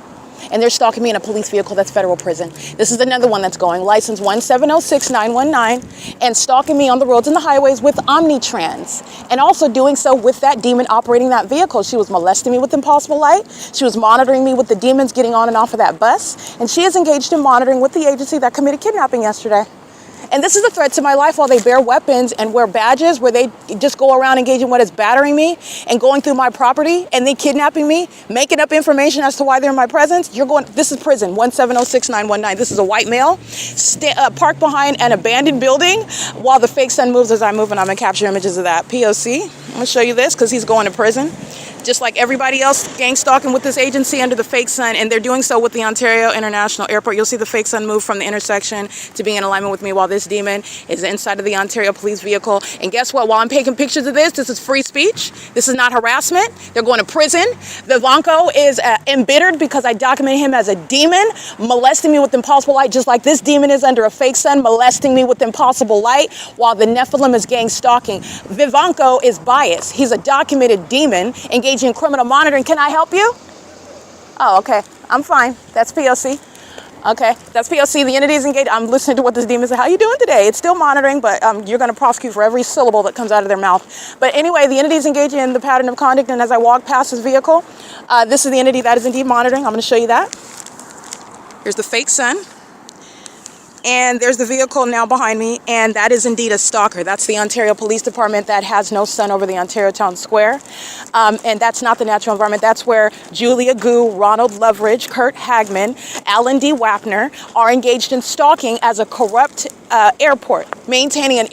And they're stalking me in a police vehicle. That's federal prison. This is another one that's going. License 1706919, and stalking me on the roads and the highways with OMNITRANS. And also doing so with that demon operating that vehicle. She was molesting me with impossible light. She was monitoring me with the demons getting on and off of that bus. And she is engaged in monitoring with the agency that committed kidnapping yesterday. And this is a threat to my life while they bear weapons and wear badges where they just go around engaging what is battering me and going through my property and then kidnapping me, making up information as to why they're in my presence. You're going, this is prison, 1706919. This is a white male parked behind an abandoned building while the fake sun moves as I move, and I'm gonna capture images of that. P.O.C. I'm gonna show you this because he's going to prison. Just like everybody else gang stalking with this agency under the fake sun, and they're doing so with the Ontario International Airport. You'll see the fake sun move from the intersection to being in alignment with me while this demon is inside of the Ontario police vehicle. And guess what? While I'm taking pictures of this is free speech. This is not harassment. They're going to prison. Vivanco is embittered because I documented him as a demon, molesting me with impossible light, just like this demon is under a fake sun, molesting me with impossible light, while the Nephilim is gang stalking. Vivanco is biased. He's a documented demon engaging in criminal monitoring. Can I help you? Oh, okay. I'm fine. That's P.O.C. Okay, that's P.O.C. The entity is engaged. I'm listening to what this demon said. How you doing today? It's still monitoring, but you're going to prosecute for every syllable that comes out of their mouth. But anyway, the entity is engaging in the pattern of conduct, and as I walk past his vehicle, this is the entity that is indeed monitoring. I'm going to show you that. Here's the fake sun. And there's the vehicle now behind me, and that is indeed a stalker. That's the Ontario Police Department that has no sun over the Ontario Town Square. And that's not the natural environment. That's where Julia Gu, Ronald Loveridge, Kurt Hagman, Alan D. Wapner are engaged in stalking as a corrupt airport, maintaining an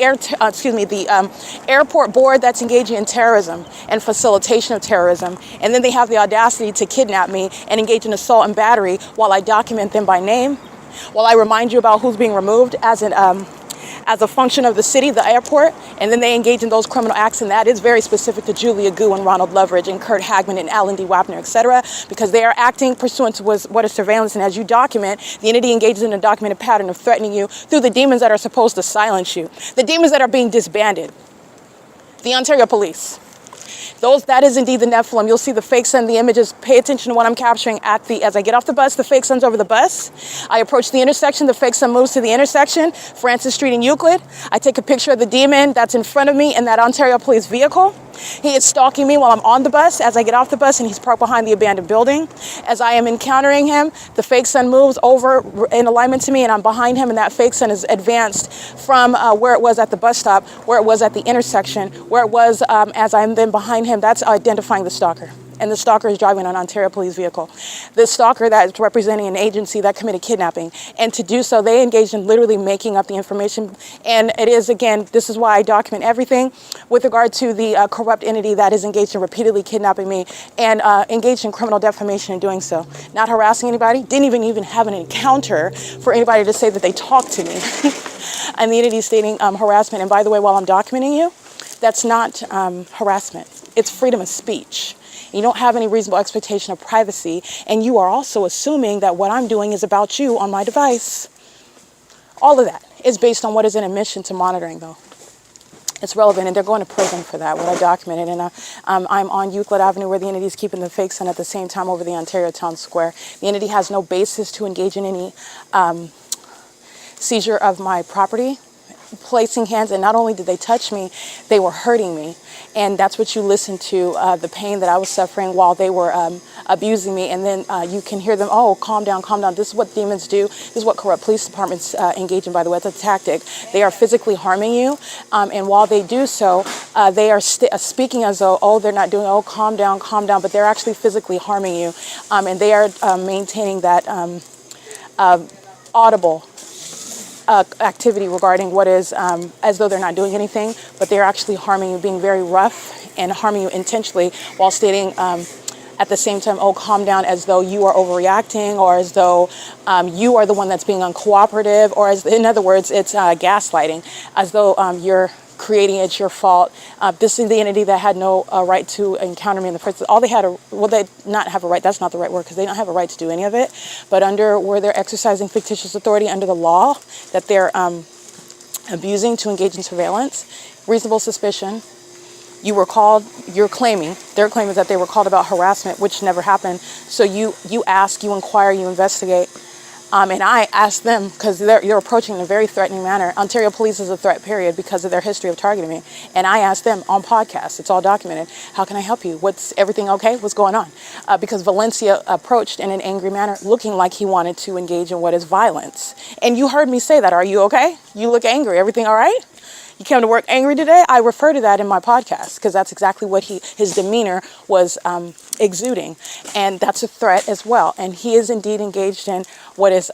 airport board that's engaging in terrorism and facilitation of terrorism. And then they have the audacity to kidnap me and engage in assault and battery while I document them by name, while I remind you about who's being removed as a function of the city, the airport, and then they engage in those criminal acts, and that is very specific to Julia Gu and Ronald Loveridge and Kurt Hagman and Alan D. Wapner, etc., because they are acting pursuant to what is surveillance, and as you document, the entity engages in a documented pattern of threatening you through the demons that are supposed to silence you, the demons that are being disbanded, the Ontario Police. That is indeed the Nephilim. You'll see the fake sun, the images. Pay attention to what I'm capturing as I get off the bus. The fake sun's over the bus. I approach the intersection. The fake sun moves to the intersection, Francis Street and Euclid. I take a picture of the demon that's in front of me in that Ontario Police vehicle. He is stalking me while I'm on the bus as I get off the bus, and he's parked behind the abandoned building. As I am encountering him, the fake sun moves over in alignment to me, and I'm behind him, and that fake sun is advanced from where it was at the bus stop, where it was at the intersection, where it was as I'm then behind him. That's identifying the stalker. And the stalker is driving an Ontario police vehicle. The stalker that is representing an agency that committed kidnapping. And to do so, they engaged in literally making up the information. And it is, again, this is why I document everything with regard to the corrupt entity that is engaged in repeatedly kidnapping me and engaged in criminal defamation in doing so. Not harassing anybody, didn't even have an encounter for anybody to say that they talked to me. And the entity is stating harassment. And by the way, while I'm documenting you, that's not harassment. It's freedom of speech. You don't have any reasonable expectation of privacy, and you are also assuming that what I'm doing is about you on my device. All of that is based on what is an admission to monitoring, though. It's relevant, and they're going to prison for that, what I documented. And I'm on Euclid Avenue where the entity is keeping the fake sun at the same time over the Ontario Town Square. The entity has no basis to engage in any seizure of my property placing hands, and not only did they touch me, they were hurting me. And that's what you listen to, the pain that I was suffering while they were abusing me. And then you can hear them, oh, calm down, calm down. This is what demons do. This is what corrupt police departments engage in, by the way. It's a tactic. They are physically harming you. And while they do so, they are speaking as though, oh, they're not doing, oh, calm down, but they're actually physically harming you. And they are maintaining that audible activity regarding what is as though they're not doing anything, but they're actually harming you, being very rough and harming you intentionally, while stating at the same time, oh, calm down, as though you are overreacting, or as though you are the one that's being uncooperative, or as, in other words, it's gaslighting, as though you're creating it's your fault. This is the entity that had no right to encounter me in the first place. All they had, they not have a right, that's not the right word, because they don't have a right to do any of it, but where they're exercising fictitious authority under the law that they're abusing to engage in surveillance, reasonable suspicion. You were called, they're claiming that they were called about harassment, which never happened. So you ask, you inquire, you investigate. And I asked them, because they're approaching in a very threatening manner. Ontario Police is a threat, period, because of their history of targeting me. And I asked them on podcasts, it's all documented, how can I help you? What's everything okay? What's going on? Because Valencia approached in an angry manner, looking like he wanted to engage in what is violence. And you heard me say that. Are you okay? You look angry. Everything all right? You came to work angry today? I refer to that in my podcast, because that's exactly what his demeanor was exuding. And that's a threat as well. And he is indeed engaged in what is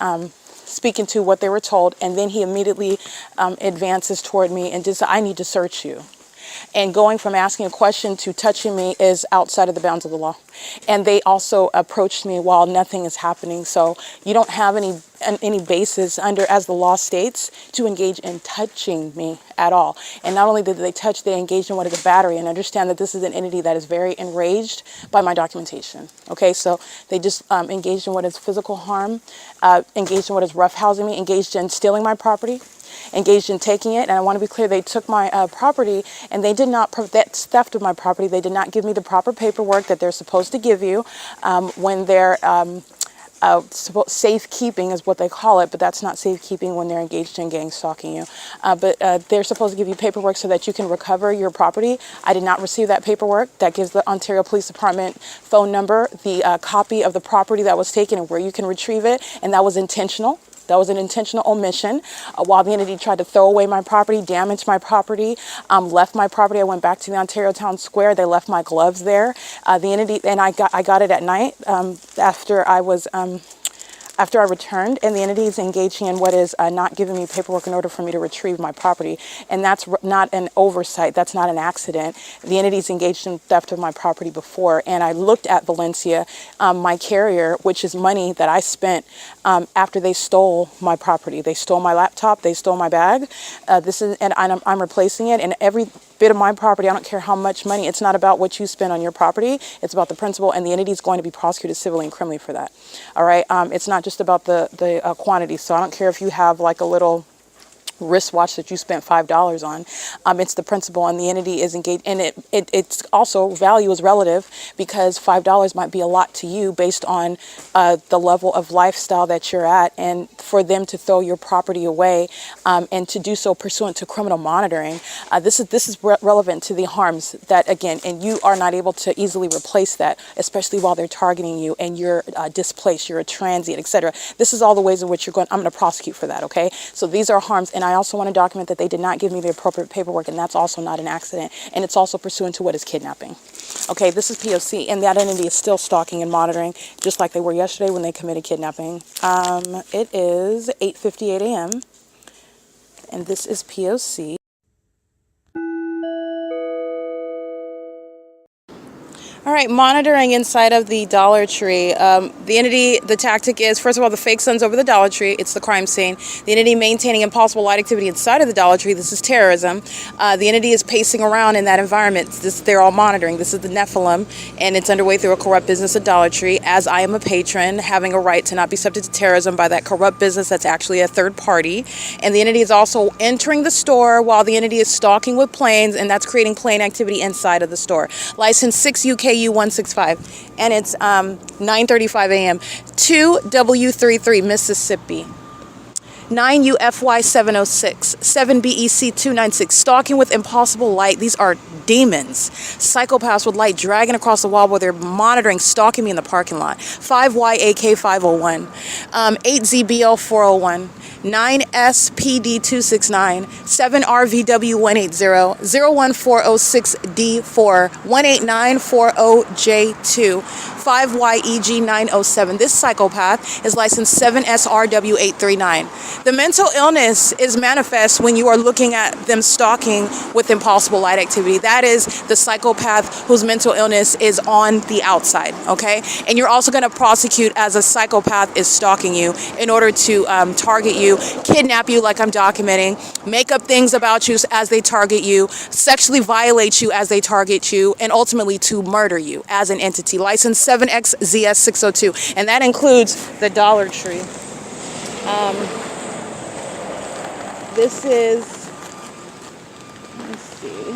speaking to what they were told. And then he immediately advances toward me and says, I need to search you. And going from asking a question to touching me is outside of the bounds of the law. And they also approached me while nothing is happening. So you don't have any basis under, as the law states, to engage in touching me at all. And not only did they touch, they engaged in what is a battery. And understand that this is an entity that is very enraged by my documentation. Okay, so they just engaged in what is physical harm, engaged in what is roughhousing me, engaged in stealing my property, engaged in taking it. And I want to be clear, they took my property, and they did not, that's theft of my property. They did not give me the proper paperwork that they're supposed to give you when they're safekeeping is what they call it, but that's not safekeeping when they're engaged in gang stalking you. But they're supposed to give you paperwork so that you can recover your property. I did not receive that paperwork. That gives the Ontario Police Department phone number, the copy of the property that was taken and where you can retrieve it, and that was intentional. That was an intentional omission. While the entity tried to throw away my property, damage my property, left my property. I went back to the Ontario Town Square. They left my gloves there. The entity, and I got it at night after I returned, and the entity is engaging in what is not giving me paperwork in order for me to retrieve my property. And that's not an oversight. That's not an accident. The entity is engaged in theft of my property before. And I looked at Valencia, my carrier, which is money that I spent after they stole my property. They stole my laptop. They stole my bag. And I'm replacing it. And every bit of my property, I don't care how much money, it's not about what you spend on your property, it's about the principal, and the entity is going to be prosecuted civilly and criminally for that. All right, it's not just about the quantity. So I don't care if you have like a little wristwatch that you spent $5 on. It's the principal, and the entity is engaged, and it's also, value is relative, because $5 might be a lot to you based on the level of lifestyle that you're at, and for them to throw your property away and to do so pursuant to criminal monitoring, this is relevant to the harms that, again, and you are not able to easily replace that, especially while they're targeting you and you're displaced, you're a transient, etc. This is all the ways in which you're going, I'm going to prosecute for that, okay? So these are harms, and I also want to document that they did not give me the appropriate paperwork, and that's also not an accident, and it's also pursuant to what is kidnapping. Okay, this is P.O.C, and that entity is still stalking and monitoring, just like they were yesterday when they committed kidnapping. It is 8:58 a.m., and this is P.O.C. All right, monitoring inside of the Dollar Tree. The entity, the tactic is, first of all, the fake sun's over the Dollar Tree. It's the crime scene. The entity maintaining impossible light activity inside of the Dollar Tree. This is terrorism. The entity is pacing around in that environment. They're all monitoring. This is the Nephilim, and it's underway through a corrupt business at Dollar Tree. As I am a patron, having a right to not be subject to terrorism by that corrupt business that's actually a third party. And the entity is also entering the store while the entity is stalking with planes, and that's creating plane activity inside of the store. License 6 UKU 165, and it's 9:35 a.m. 2W33, Mississippi. 9UFY 706, 7BEC 296, stalking with impossible light. These are demons, psychopaths with light dragging across the wall where they're monitoring, stalking me in the parking lot. 5YAK 501, 8ZBL 401, 9SPD269, 7RVW180, 01406D4, 18940J2, 5YEG907. This psychopath is licensed 7SRW839. The mental illness is manifest when you are looking at them stalking with impossible light activity. That is the psychopath whose mental illness is on the outside, okay? And you're also going to prosecute as a psychopath is stalking you in order to target you, kidnap you like I'm documenting, make up things about you as they target you, sexually violate you as they target you, and ultimately to murder you as an entity. License 7XZS602, and that includes the Dollar Tree. This is, let's see,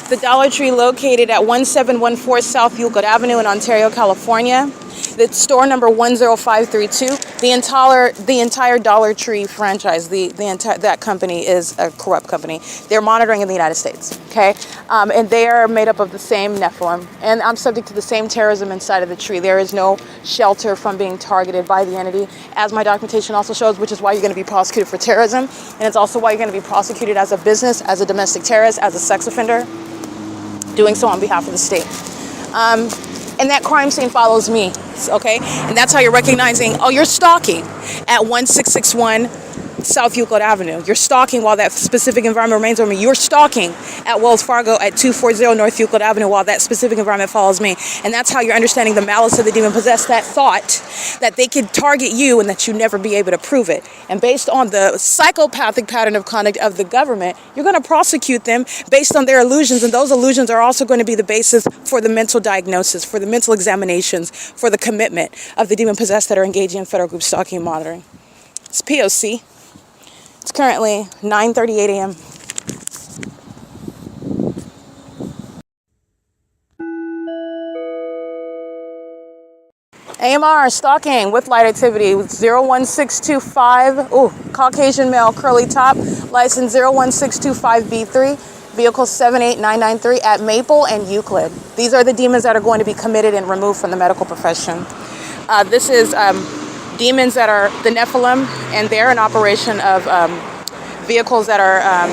the Dollar Tree located at 1714 South Euclid Avenue in Ontario, California. The store number 10532. The entire Dollar Tree franchise, that company is a corrupt company. They're monitoring in the United States, okay? And they are made up of the same Nephilim. And I'm subject to the same terrorism inside of the tree. There is no shelter from being targeted by the entity, as my documentation also shows, which is why you're going to be prosecuted for terrorism. And it's also why you're going to be prosecuted as a business, as a domestic terrorist, as a sex offender, doing so on behalf of the state. And that crime scene follows me, okay? And that's how you're recognizing, oh, you're stalking at 1661 South Euclid Avenue. You're stalking while that specific environment remains over me. You're stalking at Wells Fargo at 240 North Euclid Avenue while that specific environment follows me. And that's how you're understanding the malice of the demon possessed, that thought that they could target you and that you never be able to prove it. And based on the psychopathic pattern of conduct of the government, you're going to prosecute them based on their illusions. And those illusions are also going to be the basis for the mental diagnosis, for the mental examinations, for the commitment of the demon possessed that are engaging in federal group stalking and monitoring. It's P.O.C. It's currently 9:38 a.m. AMR stalking with light activity with 01625. Caucasian male, curly top, license 01625B3, vehicle 78993 at Maple and Euclid. These are the demons that are going to be committed and removed from the medical profession. This is demons that are the Nephilim, and they're an operation of vehicles that are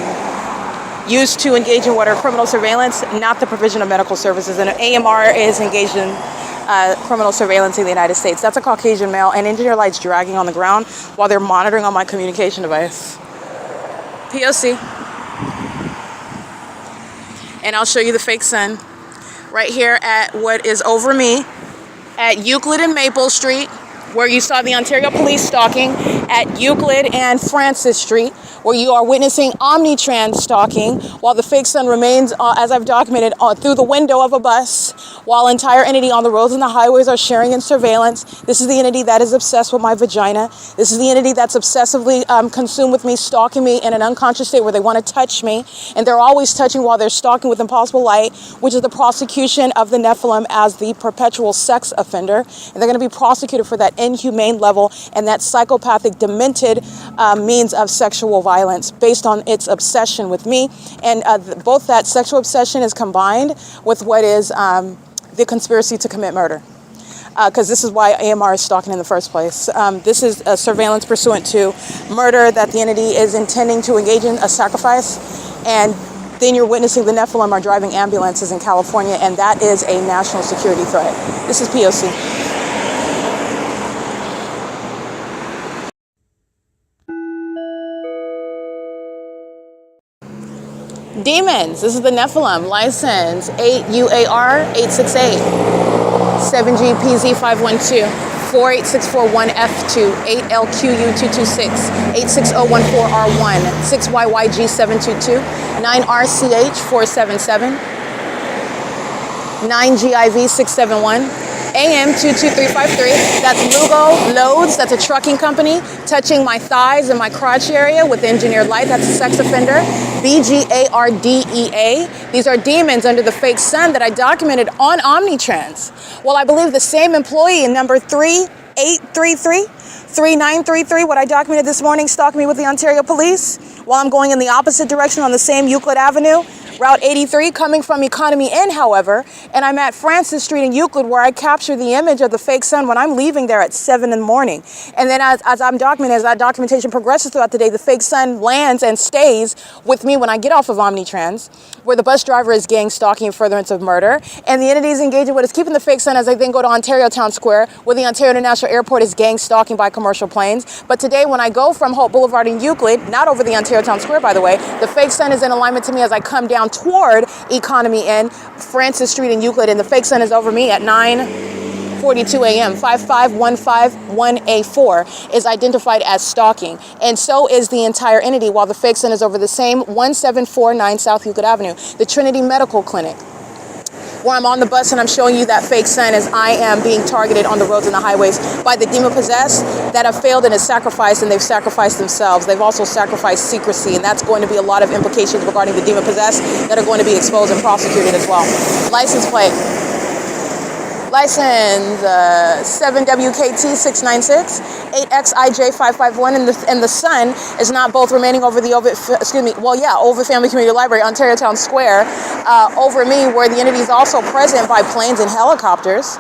used to engage in what are criminal surveillance, not the provision of medical services. And AMR is engaged in criminal surveillance in the United States. That's a Caucasian male, and engineer lights dragging on the ground while they're monitoring on my communication device. P.O.C. And I'll show you the fake sun right here at what is over me at Euclid and Maple Street, where you saw the Ontario police stalking, at Euclid and Francis Street, where you are witnessing OMNITRANS stalking, while the fake sun remains, as I've documented, through the window of a bus, while entire entity on the roads and the highways are sharing in surveillance. This is the entity that is obsessed with my vagina. This is the entity that's obsessively consumed with me, stalking me in an unconscious state where they want to touch me, and they're always touching while they're stalking with impossible light, which is the prosecution of the Nephilim as the perpetual sex offender. And they're going to be prosecuted for that inhumane level and that psychopathic, demented means of sexual violence based on its obsession with me. And both that sexual obsession is combined with what is the conspiracy to commit murder. Because this is why AMR is stalking in the first place. This is a surveillance pursuant to murder that the entity is intending to engage in, a sacrifice. And then you're witnessing the Nephilim are driving ambulances in California, and that is a national security threat. This is P.O.C. Demons, this is the Nephilim, license 8UAR868, 7GPZ512, 48641F2, 8LQU226, 86014R1, 6YYG722, 9RCH477, 9GIV671, AM22353. That's Lugo Loads. That's a trucking company touching my thighs and my crotch area with engineered light. That's a sex offender. BGARDEA. These are demons under the fake sun that I documented on OMNITRANS. Well, I believe the same employee in number 3 833-3933, what I documented this morning, stalking me with the Ontario Police while I'm going in the opposite direction on the same Euclid Avenue, Route 83, coming from Economy Inn, however, and I'm at Francis Street in Euclid where I capture the image of the fake sun when I'm leaving there at 7 in the morning. And then as I'm documenting, as that documentation progresses throughout the day, the fake sun lands and stays with me when I get off of OMNITRANS, where the bus driver is gang stalking in furtherance of murder, and the entity is engaged in what is keeping the fake sun as I then go to Ontario Town Square, where the Ontario International Airport is gang stalking by commercial planes. But today, when I go from Hope Boulevard in Euclid, not over the Ontario Town Square, by the way, the fake sun is in alignment to me as I come down toward Economy Inn, Francis Street in Euclid, and the fake sun is over me at 9:42 a.m. 55151A4 is identified as stalking, and so is the entire entity, while the fake sun is over the same 1749 South Euclid Avenue, the Trinity Medical Clinic, where I'm on the bus and I'm showing you that fake sun as I am being targeted on the roads and the highways by the demon-possessed that have failed and is sacrificed, and they've sacrificed themselves. They've also sacrificed secrecy, and that's going to be a lot of implications regarding the demon-possessed that are going to be exposed and prosecuted as well. License plate. License 7WKT696, 8XIJ551, and the sun is not both remaining over the OVITT, OVITT Family Community Library, Ontario Town Square, over me, where the entity is also present by planes and helicopters,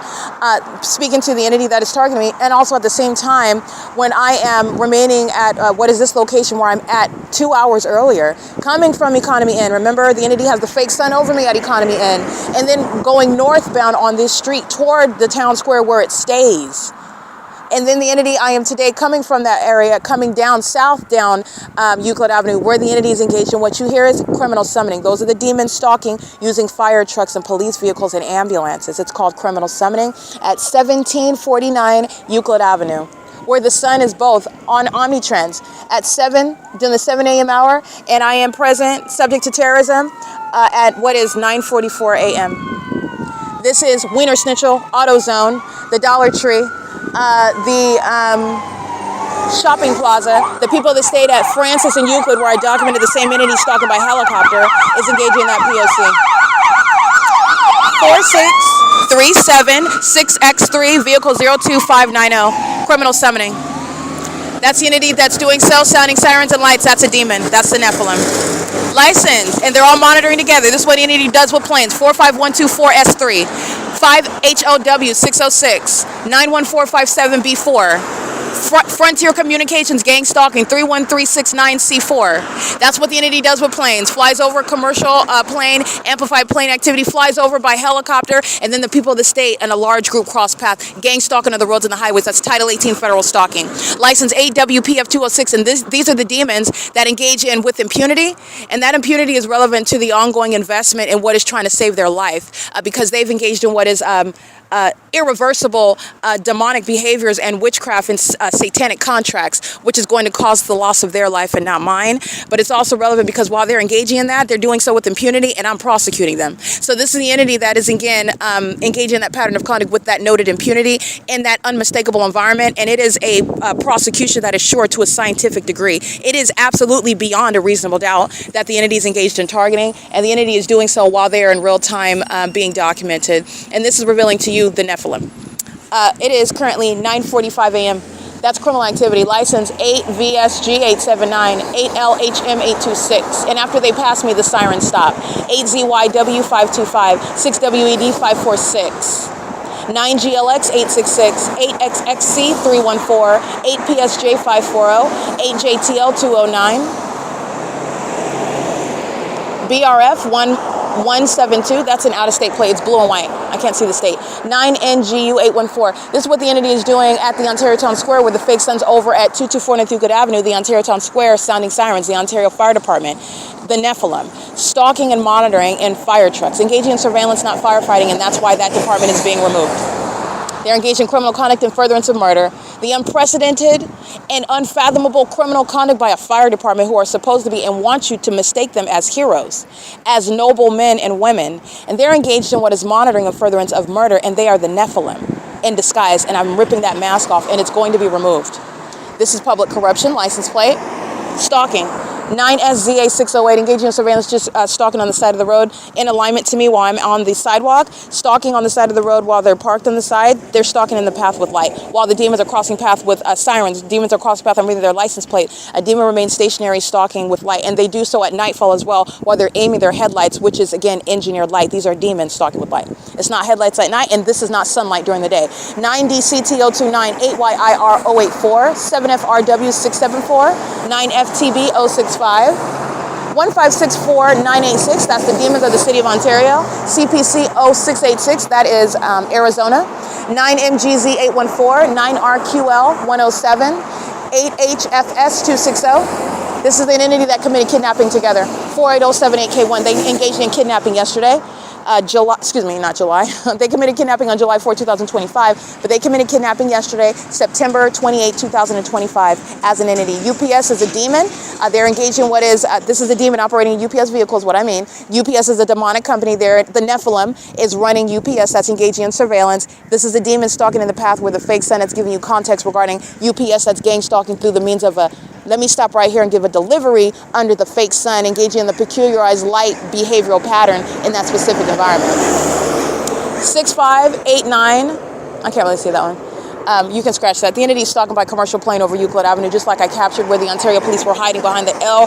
speaking to the entity that is targeting me, and also at the same time when I am remaining at what is this location where I'm at 2 hours earlier, coming from Economy Inn. Remember, the entity has the fake sun over me at Economy Inn, and then going northbound on this street toward the town square where it stays. And then the entity I am today coming from that area, coming down south down Euclid Avenue, where the entity is engaged in what you hear is criminal summoning. Those are the demons stalking using fire trucks and police vehicles and ambulances. It's called criminal summoning at 1749 Euclid Avenue, where the sun is both on OMNITRANS at 7, during the 7 a.m. hour, and I am present, subject to terrorism, at what is 9:44 a.m. This is Wiener Schnitzel, AutoZone, the Dollar Tree, the shopping plaza. The people that stayed at Francis and Euclid, where I documented the same entity stalking by helicopter, is engaging in that P.O.C. 46376X3, vehicle 02590, criminal summoning. That's the entity that's doing so, sounding sirens and lights. That's a demon. That's the Nephilim. License, and they're all monitoring together. This is what the entity does with planes. 45124S3, 5HOW606, 91457B4. Frontier Communications gang stalking 31369C4. That's what the entity does with planes. Flies over a commercial plane, amplified plane activity, flies over by helicopter, and then the people of the state and a large group cross path, gang stalking on the roads and the highways. That's Title 18 federal stalking. License 8WPF206, and these are the demons that engage in with impunity, and that impunity is relevant to the ongoing investment in what is trying to save their life, because they've engaged in what is irreversible demonic behaviors and witchcraft and satanic contracts, which is going to cause the loss of their life and not mine. But it's also relevant because while they're engaging in that, they're doing so with impunity, and I'm prosecuting them. So this is the entity that is, again, engaging in that pattern of conduct with that noted impunity in that unmistakable environment, and it is a prosecution that is sure to a scientific degree. It is absolutely beyond a reasonable doubt that the entity is engaged in targeting, and the entity is doing so while they are in real time being documented. And this is revealing to you the Nephilim. It is currently 9:45 a.m. That's criminal activity. License 8VSG879, 8LHM826. And after they pass me, the sirens stop. 8ZYW525, 6WED546. 9GLX866, 8XXC314, 8PSJ540, 8JTL209, BRF172, that's an out-of-state plate. It's blue and white. I can't see the state. 9NGU814. This is what the entity is doing at the Ontario Town Square, where the fake sun's over at 224 North Euclid Avenue, the Ontario Town Square, sounding sirens, the Ontario Fire Department, the Nephilim, stalking and monitoring in fire trucks, engaging in surveillance, not firefighting, and that's why that department is being removed. They're engaged in criminal conduct and furtherance of murder. The unprecedented and unfathomable criminal conduct by a fire department who are supposed to be and want you to mistake them as heroes, as noble men and women. And they're engaged in what is monitoring and furtherance of murder, and they are the Nephilim in disguise. And I'm ripping that mask off, and it's going to be removed. This is public corruption, license plate. Stalking 9SZA608, engaging in surveillance, just stalking on the side of the road in alignment to me while I'm on the sidewalk, stalking on the side of the road while they're parked on the side. They're stalking in the path with light. While the demons are crossing path with sirens, demons are crossing path, I'm reading their license plate. A demon remains stationary, stalking with light, and they do so at nightfall as well while they're aiming their headlights, which is, again, engineered light. These are demons stalking with light. It's not headlights at night, and this is not sunlight during the day. 9DCT029, 8YIR084, 7FRW674, 9FTB065, 1564986, that's the demons of the city of Ontario. CPC 0686, that is Arizona. 9MGZ814, 9RQL 107, 8HFS260. This is an entity that committed kidnapping together. 48078K1. They engaged in kidnapping yesterday. They committed kidnapping on July 4, 2025, but they committed kidnapping yesterday, September 28, 2025, as an entity. UPS is a demon. They're engaged in what is, this is a demon operating UPS vehicles, what I mean. UPS is a demonic company there. The Nephilim is running UPS, that's engaging in surveillance. This is a demon stalking in the path where the fake sun that's giving you context regarding UPS that's gang stalking through the means of a, let me stop right here and give a delivery under the fake sun, engaging in the peculiarized light behavioral pattern in that specific environment. 6589, I can't really see that one. You can scratch that. The entity is stalking by commercial plane over Euclid Avenue, just like I captured where the Ontario police were hiding behind the El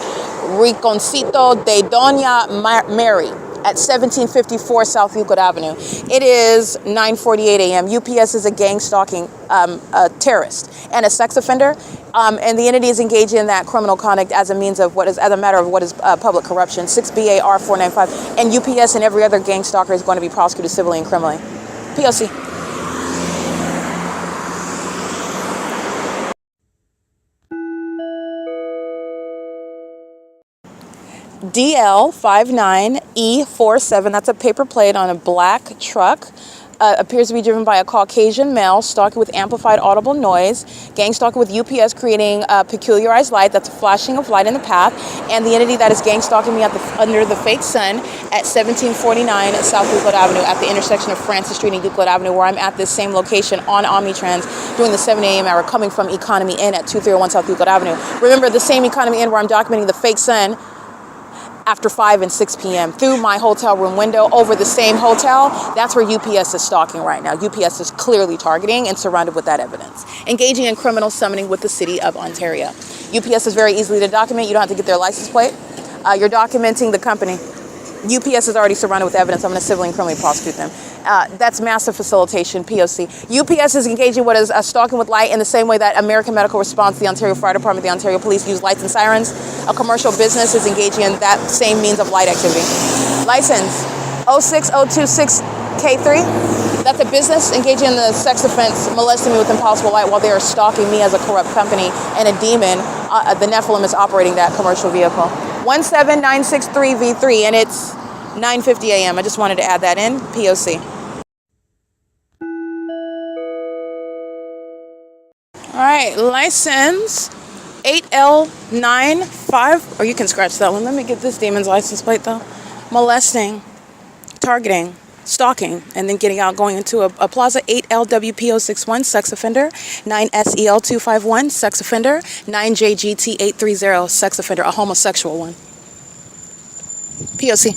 Rinconcito de Doña Mary at 1754 South Euclid Avenue. It is 9:48 a.m. UPS is a gang stalking terrorist and a sex offender, and the entity is engaged in that criminal conduct as a means of what is, as a matter of what is public corruption. 6BAR 495, and UPS and every other gang stalker is going to be prosecuted civilly and criminally. P.O.C. DL59E47, that's a paper plate on a black truck. Appears to be driven by a Caucasian male, stalking with amplified audible noise, gang stalking with UPS, creating peculiarized light, that's a flashing of light in the path, and the entity that is gang stalking me under the fake sun at 1749 South Euclid Avenue at the intersection of Francis Street and Euclid Avenue, where I'm at this same location on OMNITRANS during the 7 a.m. hour, coming from Economy Inn at 2301 South Euclid Avenue. Remember, the same Economy Inn where I'm documenting the fake sun after 5 and 6 p.m. through my hotel room window over the same hotel. That's where UPS is stalking right now. UPS is clearly targeting and surrounded with that evidence. Engaging in criminal summoning with the city of Ontario. UPS is very easily to document. You don't have to get their license plate. You're documenting the company. UPS is already surrounded with evidence. I'm going to civilly and criminally prosecute them. That's massive facilitation, P.O.C. UPS is engaging what is stalking with light in the same way that American Medical Response, the Ontario Fire Department, the Ontario Police use lights and sirens. A commercial business is engaging in that same means of light activity. License 06026K3. That's a business engaging in the sex offense, molesting me with impossible light while they are stalking me as a corrupt company, and a demon, the Nephilim, is operating that commercial vehicle. 17963V3, and it's 9:50 a.m. I just wanted to add that in. P.O.C. All right, license 8L95, or you can scratch that one. Let me get this demon's license plate though. Molesting, targeting, stalking, and then getting out, going into a plaza. 8LWPO61, sex offender. 9SEL251, sex offender. 9JGT830, sex offender, a homosexual one. P.O.C.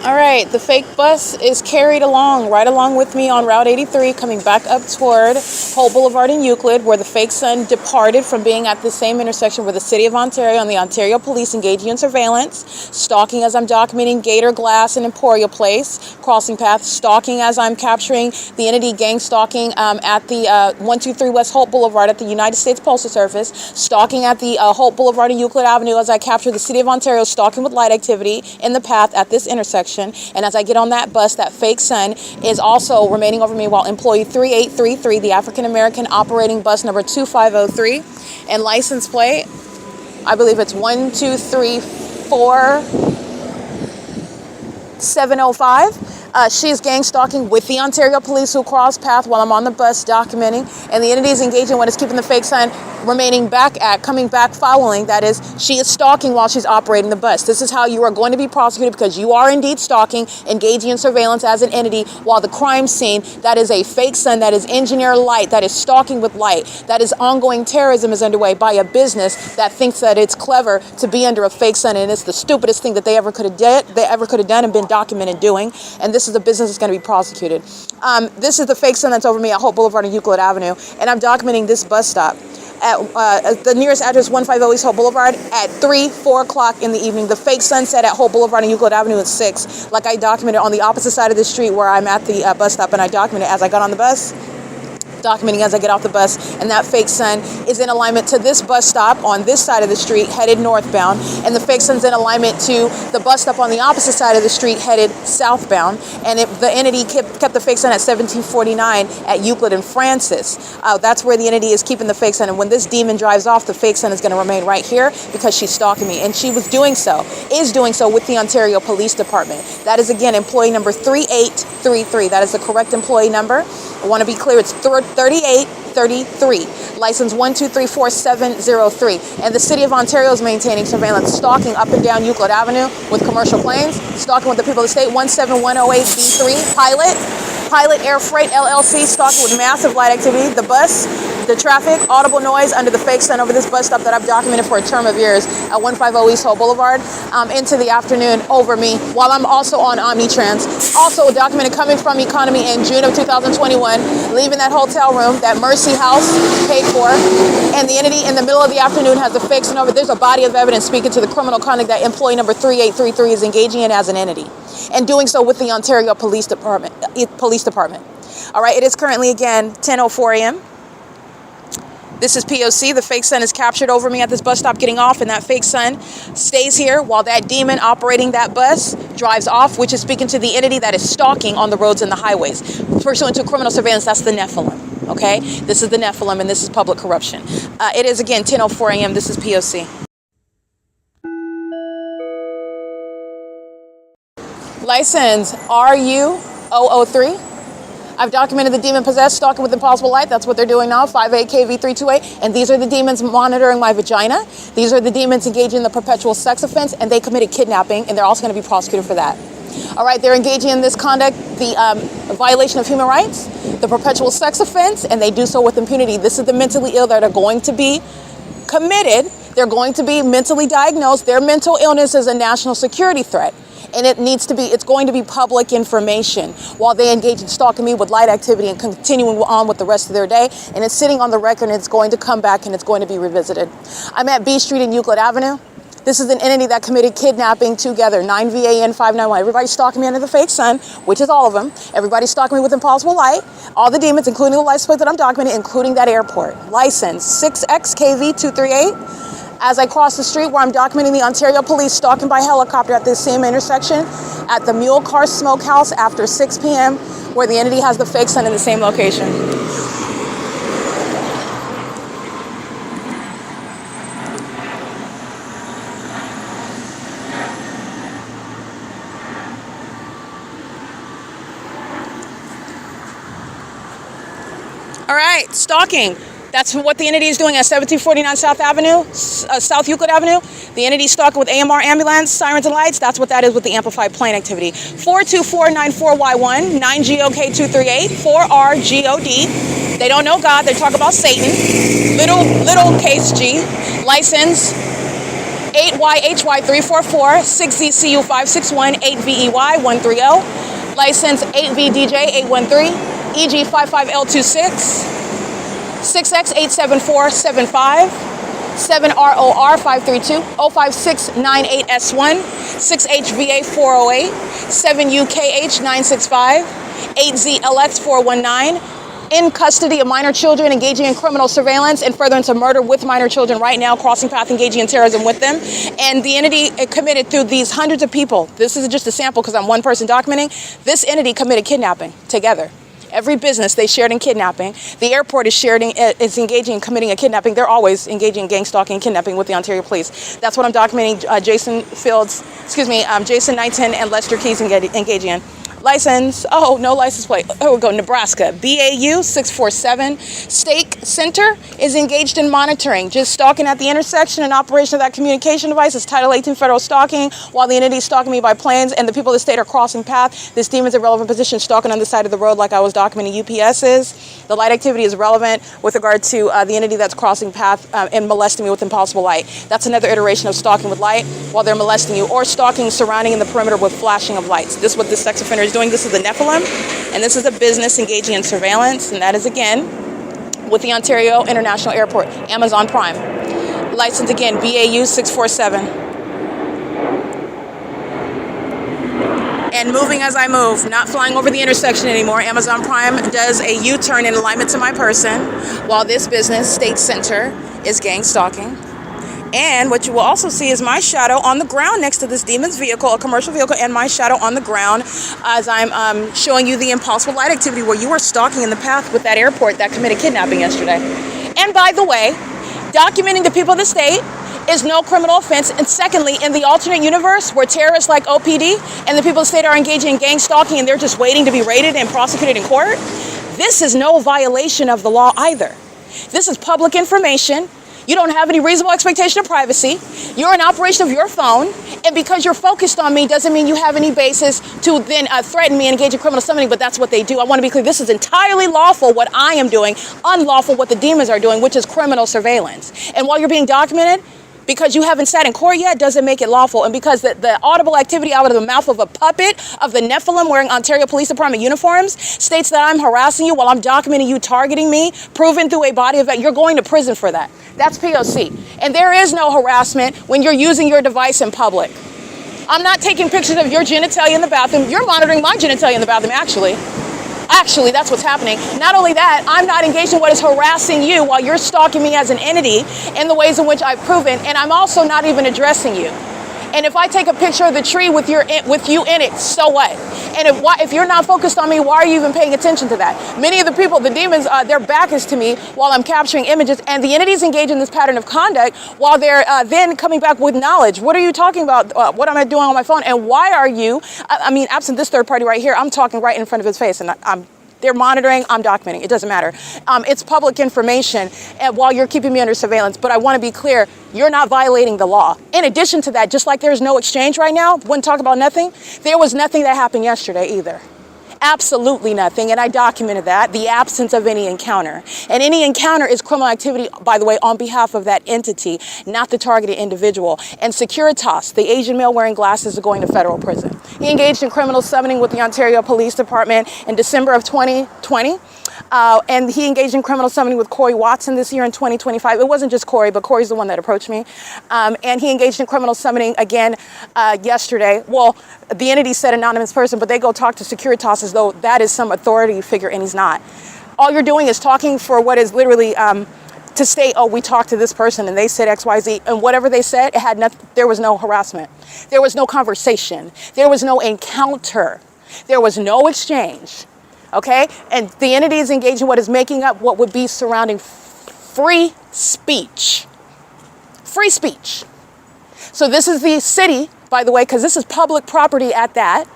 All right, the fake bus is carried along, right along with me on Route 83, coming back up toward Holt Boulevard in Euclid, where the fake sun departed from being at the same intersection where the City of Ontario and the Ontario Police engaging in surveillance, stalking as I'm documenting Gator Glass and Emporia Place, crossing path, stalking as I'm capturing the entity gang stalking at the 123 West Holt Boulevard at the United States Postal Service, stalking at the Holt Boulevard and Euclid Avenue as I capture the City of Ontario stalking with light activity in the path at this intersection. And as I get on that bus, that fake sun is also remaining over me while employee 3833, the African-American operating bus number 2503, and license plate, I believe it's 1234705. She is gang stalking with the Ontario police who crossed path while I'm on the bus documenting, and the entity is engaging what is keeping the fake sign coming back following. That is, she is stalking while she's operating the bus. This is how you are going to be prosecuted, because you are indeed stalking, engaging in surveillance as an entity while the crime scene, that is a fake sun, that is engineer light, that is stalking with light, that is ongoing terrorism is underway by a business that thinks that it's clever to be under a fake sun, and it's the stupidest thing that they ever could have done and been documented doing. And this is a business that's going to be prosecuted. This is the fake sun that's over me at Hope Boulevard and Euclid Avenue, and I'm documenting this bus stop. At the nearest address, 150 East Hope Boulevard, at 4 o'clock in the evening. The fake sunset at Hope Boulevard and Euclid Avenue at 6, like I documented on the opposite side of the street where I'm at the bus stop, and I documented as I got on the bus, documenting as I get off the bus, and that fake sun is in alignment to this bus stop on this side of the street headed northbound, and the fake sun's in alignment to the bus stop on the opposite side of the street headed southbound, and the entity kept the fake sun at 1749 at Euclid and Francis. That's where the entity is keeping the fake sun, and when this demon drives off, the fake sun is going to remain right here because she's stalking me, and she is doing so with the Ontario Police Department. That is, again, employee number 3833. That is the correct employee number. I want to be clear, it's 3833, license 1234703. And the City of Ontario is maintaining surveillance, stalking up and down Euclid Avenue with commercial planes, stalking with the people of the state, 17108B3, Pilot Air Freight LLC, stalking with massive light activity, the bus, the traffic, audible noise under the fake sun over this bus stop that I've documented for a term of years at 150 East Hope Boulevard, into the afternoon over me, while I'm also on OMNITRANS. Also documented coming from Economy in June of 2021, leaving that hotel room that Mercy House paid for, and the entity in the middle of the afternoon has the fake sun over. There's a body of evidence speaking to the criminal conduct that employee number 3833 is engaging in as an entity, and doing so with the Ontario Police Department. All right, it is currently, again, 10:04 a.m. This is P.O.C. The fake sun is captured over me at this bus stop getting off, and that fake sun stays here while that demon operating that bus drives off, which is speaking to the entity that is stalking on the roads and the highways. Pursuant to criminal surveillance, that's the Nephilim, okay? This is the Nephilim, and this is public corruption. It is, again, 10:04 a.m. This is P.O.C. License RU003. I've documented the demon possessed, stalking with impossible light. That's what they're doing now, 58KV328. And these are the demons monitoring my vagina. These are the demons engaging in the perpetual sex offense, and they committed kidnapping, and they're also going to be prosecuted for that. All right, they're engaging in this conduct, the violation of human rights, the perpetual sex offense, and they do so with impunity. This is the mentally ill that are going to be committed. They're going to be mentally diagnosed. Their mental illness is a national security threat. And it's going to be public information while they engage in stalking me with light activity and continuing on with the rest of their day. And it's sitting on the record, and it's going to come back, and it's going to be revisited. I'm at B Street and Euclid Avenue. This is an entity that committed kidnapping together, 9VAN 591. Everybody's stalking me under the fake sun, which is all of them. Everybody's stalking me with impossible light. All the demons, including the license plate that I'm documenting, including that airport. License 6XKV238. As I cross the street where I'm documenting the Ontario Police stalking by helicopter at this same intersection at the Mule Car Smokehouse after 6 p.m., where the entity has the fake sun in the same location. All right, stalking. That's what the entity is doing at 1749 South Euclid Avenue. The entity is stalking with AMR ambulance, sirens and lights. That's what that is with the amplified plane activity. 42494Y1, 9GOK238, 4RGOD. They don't know God. They talk about Satan. Little case G. License 8YHY344, 6ZCU561, 8VEY130. License 8VDJ813, EG55L26. 6X87475, 7ROR532, 05698S1, 6HVA408, 7UKH965, 8ZLX419, in custody of minor children engaging in criminal surveillance and furtherance of murder with minor children right now, crossing path engaging in terrorism with them. And the entity committed through these hundreds of people. This is just a sample because I'm one person documenting. This entity committed kidnapping together. Every business they shared in kidnapping. The airport is engaging in committing a kidnapping. They're always engaging in gang stalking and kidnapping with the Ontario Police. That's what I'm documenting. Jason 910 and Lester Keys engaging in. License, oh, no license plate. Oh, we go, Nebraska. BAU 647. Stake Center is engaged in monitoring, just stalking at the intersection and operation of that communication device. It's Title 18 federal stalking, while the entity is stalking me by planes and the people of the state are crossing path. This demon's in relevant position, stalking on the side of the road like I was documenting UPS's. The light activity is relevant with regard to the entity that's crossing path and molesting me with impossible light. That's another iteration of stalking with light while they're molesting you, or stalking surrounding in the perimeter with flashing of lights. This is what this sex offender is doing. This is the Nephilim, and this is a business engaging in surveillance, and that is again with the Ontario International Airport, Amazon Prime. License again, BAU 647. And moving as I move, not flying over the intersection anymore. Amazon Prime does a U-turn in alignment to my person, while this business, State Center, is gang stalking. And what you will also see is my shadow on the ground next to this demon's vehicle, a commercial vehicle, and my shadow on the ground as I'm showing you the impossible light activity where you were stalking in the path with that airport that committed kidnapping yesterday. And by the way, documenting the people of the state is no criminal offense. And secondly, in the alternate universe where terrorists like OPD and the people of the state are engaging in gang stalking and they're just waiting to be raided and prosecuted in court, this is no violation of the law either. This is public information. You don't have any reasonable expectation of privacy. You're an operation of your phone. And because you're focused on me doesn't mean you have any basis to then threaten me and engage in criminal summoning, but that's what they do. I want to be clear. This is entirely lawful what I am doing, unlawful what the demons are doing, which is criminal surveillance. And while you're being documented, because you haven't sat in court yet doesn't make it lawful. And because the audible activity out of the mouth of a puppet of the Nephilim wearing Ontario Police Department uniforms states that I'm harassing you while I'm documenting you targeting me, proven through a body of evidence, you're going to prison for that. That's P.O.C. And there is no harassment when you're using your device in public. I'm not taking pictures of your genitalia in the bathroom. You're monitoring my genitalia in the bathroom, actually. Actually, that's what's happening. Not only that, I'm not engaged in what is harassing you while you're stalking me as an entity in the ways in which I've proven, and I'm also not even addressing you. And if I take a picture of the tree with you in it, so what? And if you're not focused on me, why are you even paying attention to that? Many of the people, the demons, their back is to me while I'm capturing images, and the entities engage in this pattern of conduct while they're then coming back with knowledge. What are you talking about? What am I doing on my phone? And why are you, absent this third party right here, I'm talking right in front of his face, and they're monitoring, I'm documenting, it doesn't matter. It's public information while you're keeping me under surveillance, but I want to be clear, you're not violating the law. In addition to that, just like there's no exchange right now, wouldn't talk about nothing, there was nothing that happened yesterday either. Absolutely nothing, and I documented that, the absence of any encounter. And any encounter is criminal activity, by the way, on behalf of that entity, not the targeted individual. And Securitas, the Asian male wearing glasses, is going to federal prison. He engaged in criminal summoning with the Ontario Police Department in December of 2020. And he engaged in criminal summoning with Corey Watson this year in 2025. It wasn't just Corey, but Corey's the one that approached me. And he engaged in criminal summoning again yesterday. Well, the entity said anonymous person, but they go talk to Securitas as though that is some authority figure, and he's not. All you're doing is talking for what is literally to state, oh, we talked to this person and they said X, Y, Z, and whatever they said, it had nothing. There was no harassment. There was no conversation. There was no encounter. There was no exchange. Okay? And the entity is engaged in what is making up what would be surrounding free speech. Free speech. So this is the city, by the way, because this is public property at that,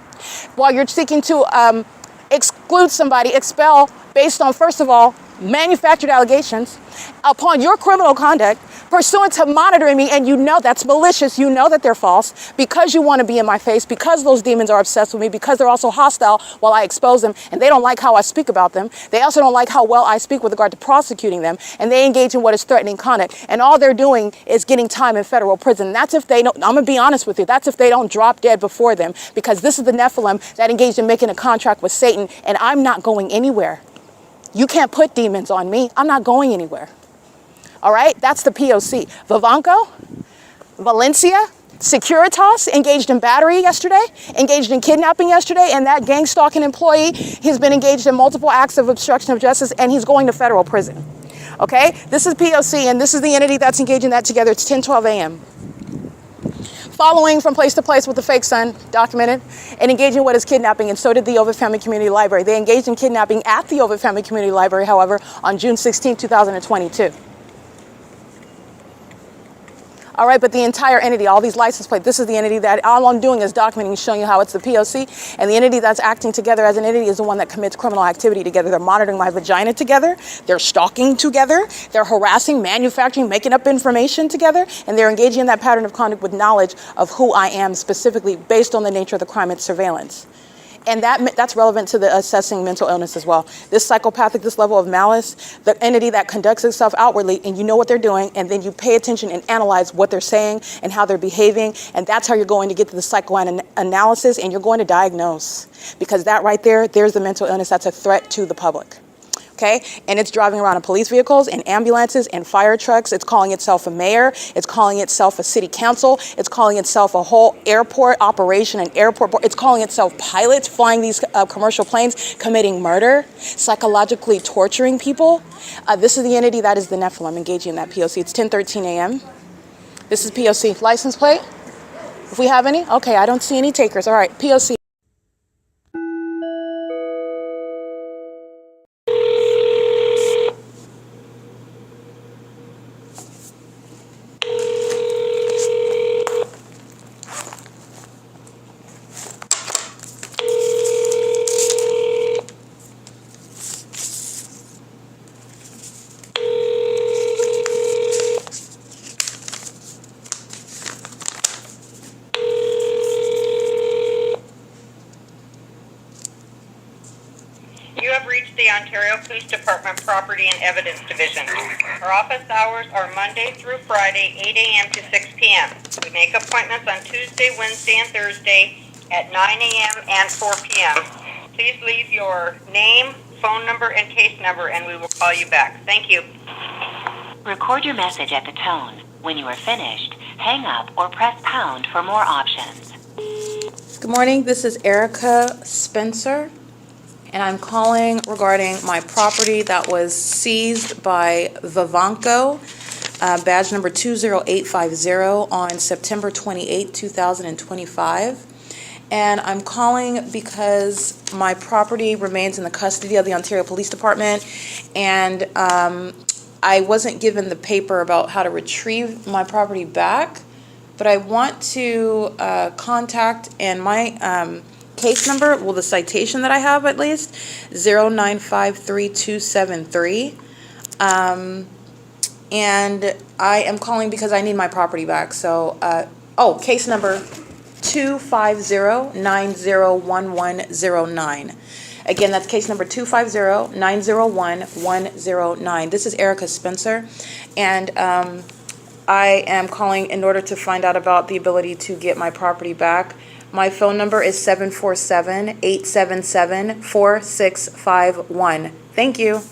while you're seeking to exclude somebody, expel based on, first of all, manufactured allegations upon your criminal conduct pursuant to monitoring me, and you know that's malicious, you know that they're false, because you want to be in my face, because those demons are obsessed with me, because they're also hostile while I expose them, and they don't like how I speak about them. They also don't like how well I speak with regard to prosecuting them, and they engage in what is threatening conduct, and all they're doing is getting time in federal prison. And that's if they don't, I'm gonna be honest with you, that's if they don't drop dead before them, because this is the Nephilim that engaged in making a contract with Satan, and I'm not going anywhere. You can't put demons on me. I'm not going anywhere. All right, that's the P.O.C. Vivanco, Valencia, Securitas engaged in battery yesterday, engaged in kidnapping yesterday, and that gang stalking employee, he's been engaged in multiple acts of obstruction of justice, and he's going to federal prison. Okay, this is P.O.C., and this is the entity that's engaging that together. It's 10:12 a.m. Following from place to place with the fake son, documented, and engaging in what is kidnapping, and so did the OVITT Family Community Library. They engaged in kidnapping at the OVITT Family Community Library, however, on June 16, 2022. All right, but the entire entity, all these license plates, this is the entity that all I'm doing is documenting, showing you how it's the P.O.C. And the entity that's acting together as an entity is the one that commits criminal activity together. They're monitoring my vagina together. They're stalking together. They're harassing, manufacturing, making up information together. And they're engaging in that pattern of conduct with knowledge of who I am specifically based on the nature of the crime and surveillance. And that's relevant to the assessing mental illness as well. This psychopathic, this level of malice, the entity that conducts itself outwardly, and you know what they're doing, and then you pay attention and analyze what they're saying and how they're behaving, and that's how you're going to get to the psychoanalysis, and you're going to diagnose. Because that right there, there's the mental illness that's a threat to the public. Okay, and it's driving around in police vehicles and ambulances and fire trucks. It's calling itself a mayor. It's calling itself a city council. It's calling itself a whole airport operation, an airport board. It's calling itself pilots flying these commercial planes, committing murder, psychologically torturing people. This is the entity that is the Nephilim engaging in that P.O.C. It's 10:13 a.m. This is P.O.C. License plate. If we have any, okay, I don't see any takers. All right, P.O.C. You have reached the Ontario Police Department Property and Evidence Division. Our office hours are Monday through Friday, 8 a.m. to 6 p.m. We make appointments on Tuesday, Wednesday, and Thursday at 9 a.m. and 4 p.m. Please leave your name, phone number, and case number, and we will call you back. Thank you. Record your message at the tone. When you are finished, hang up or press pound for more options. Good morning. This is Erica Spencer, and I'm calling regarding my property that was seized by Vivanco, badge number 20850 on September 28, 2025. And I'm calling because my property remains in the custody of the Ontario Police Department, and I wasn't given the paper about how to retrieve my property back, but I want to contact, and my case number, well, the citation that I have at least, 0953273. And I am calling because I need my property back. So, case number 250-901109. Again, that's case number 250-901-109. This is Erica Spencer, and I am calling in order to find out about the ability to get my property back. My phone number is 747-877-4651. Thank you.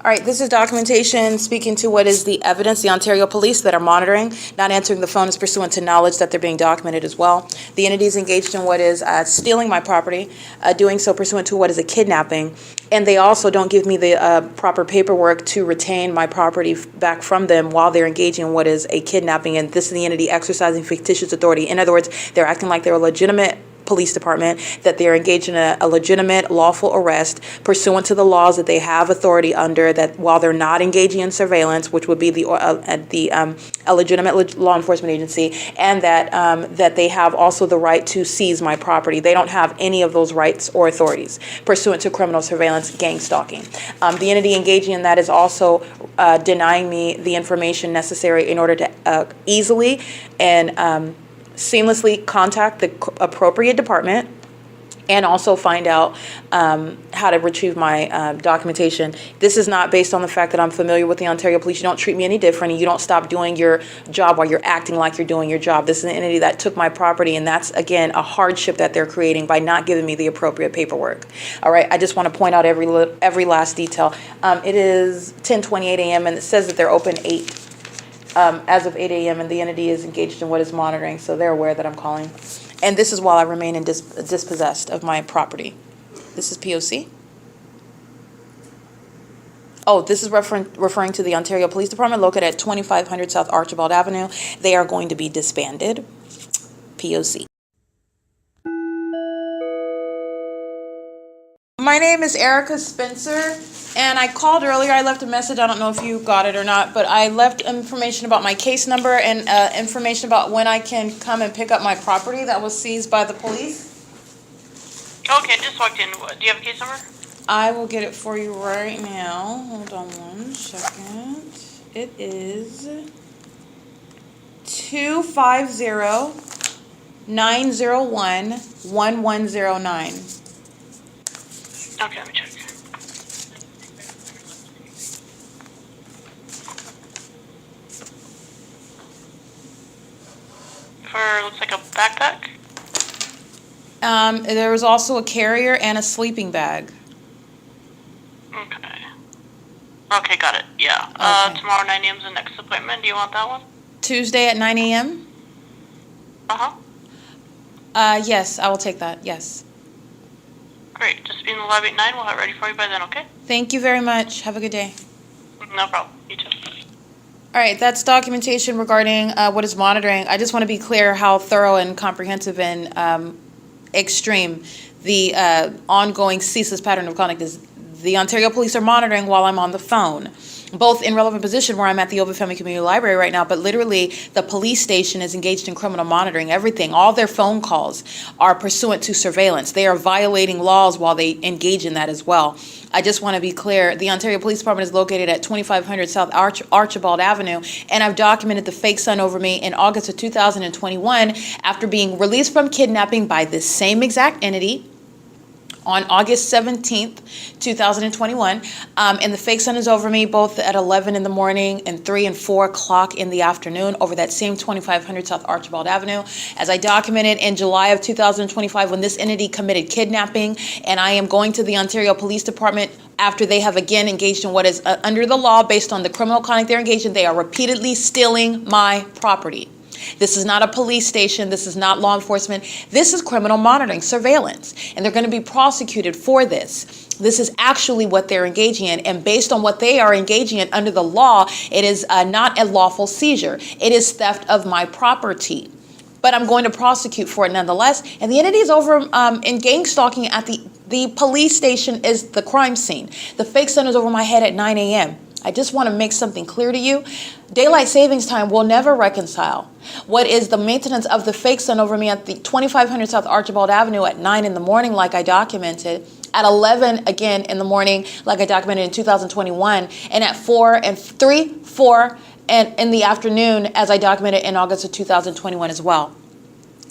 All right, this is documentation speaking to what is the evidence, the Ontario Police that are monitoring. Not answering the phone is pursuant to knowledge that they're being documented as well. The entity is engaged in what is stealing my property, doing so pursuant to what is a kidnapping. And they also don't give me the proper paperwork to retain my property back from them while they're engaging in what is a kidnapping. And this is the entity exercising fictitious authority. In other words, they're acting like they're a legitimate police department, that they're engaged in a legitimate lawful arrest pursuant to the laws that they have authority under, that while they're not engaging in surveillance, which would be a legitimate law enforcement agency, and that they have also the right to seize my property. They don't have any of those rights or authorities pursuant to criminal surveillance, gang stalking. The entity engaging in that is also denying me the information necessary in order to easily and seamlessly contact the appropriate department and also find out how to retrieve my documentation. This is not based on the fact that I'm familiar with the Ontario Police. You don't treat me any different, and you don't stop doing your job while you're acting like you're doing your job. This is an entity that took my property, and that's, again, a hardship that they're creating by not giving me the appropriate paperwork. All right, I just want to point out every last detail. It is 10:28 a.m., and it says that they're open as of 8 a.m., and the entity is engaged in what is monitoring, so they're aware that I'm calling. And this is while I remain in dispossessed of my property. This is P.O.C. Oh, this is referring to the Ontario Police Department located at 2500 South Archibald Avenue. They are going to be disbanded. P.O.C. My name is Erica Spencer, and I called earlier. I left a message. I don't know if you got it or not, but I left information about my case number and information about when I can come and pick up my property that was seized by the police. Okay, just walked in. Do you have a case number? I will get it for you right now. Hold on one second. It is 250-901-1109. Okay, let me check. Looks like a backpack. There was also a carrier and a sleeping bag. Okay. Okay, got it. Yeah. Okay. Tomorrow 9 a.m. is the next appointment. Do you want that one? Tuesday at 9 a.m.? Uh-huh. Yes, I will take that, yes. Great. Just be in the lobby at 9. We'll have it ready for you by then, okay? Thank you very much. Have a good day. No problem. You too. All right, that's documentation regarding what is monitoring. I just want to be clear how thorough and comprehensive and extreme the ongoing ceaseless pattern of conduct is. The Ontario Police are monitoring while I'm on the phone, both in relevant position where I'm at the OVITT Family Community Library right now, but literally the police station is engaged in criminal monitoring. Everything, all their phone calls are pursuant to surveillance. They are violating laws while they engage in that as well. I just want to be clear, the Ontario Police Department is located at 2500 South Archibald Avenue, and I've documented the fake son over me in August of 2021 after being released from kidnapping by this same exact entity on August 17th, 2021, and the fake son is over me both at 11 in the morning and 3 and 4 o'clock in the afternoon over that same 2500 South Archibald Avenue. As I documented in July of 2025 when this entity committed kidnapping, and I am going to the Ontario Police Department after they have again engaged in what is under the law based on the criminal conduct they're engaged in. They are repeatedly stealing my property. This is not a police station. This is not law enforcement. This is criminal monitoring, surveillance, and they're going to be prosecuted for this. This is actually what they're engaging in, and based on what they are engaging in under the law, it is not a lawful seizure. It is theft of my property. But I'm going to prosecute for it nonetheless, and the entity is over in gang stalking at the police station is the crime scene. The fake son is over my head at 9 a.m. I just want to make something clear to you. Daylight savings time will never reconcile what is the maintenance of the fake son over me at the 2500 South Archibald Avenue at 9 in the morning like I documented, at 11 again in the morning like I documented in 2021, and at 4 and 3, 4 and in the afternoon as I documented in August of 2021 as well.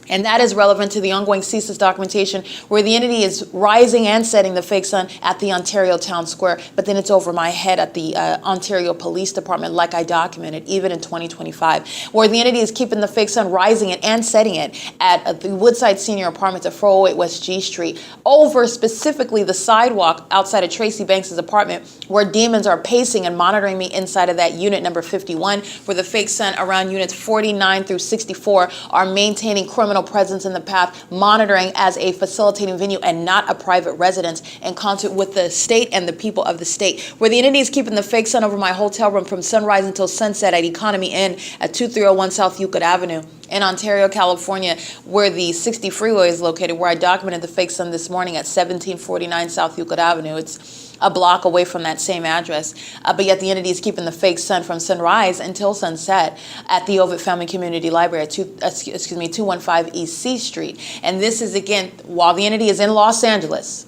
And that is relevant to the ongoing CEASELESS documentation where the entity is rising and setting the fake sun at the Ontario Town Square, but then it's over my head at the Ontario Police Department like I documented even in 2025, where the entity is keeping the fake sun rising it and setting it at the Woodside Senior Apartments at 408 West G Street, over specifically the sidewalk outside of Tracy Banks' apartment where demons are pacing and monitoring me inside of that unit number 51, where the fake sun around units 49 through 64 are maintaining criminal presence in the path, monitoring as a facilitating venue and not a private residence, in concert with the state and the people of the state, where the entity is keeping the fake sun over my hotel room from sunrise until sunset at Economy Inn at 2301 South Euclid Avenue in Ontario, California, where the 60 freeway is located, where I documented the fake sun this morning at 1749 South Euclid Avenue. It's a block away from that same address, but yet the entity is keeping the fake sun from sunrise until sunset at the OVITT Family Community Library at 215 East C Street. And this is, again, while the entity is in Los Angeles,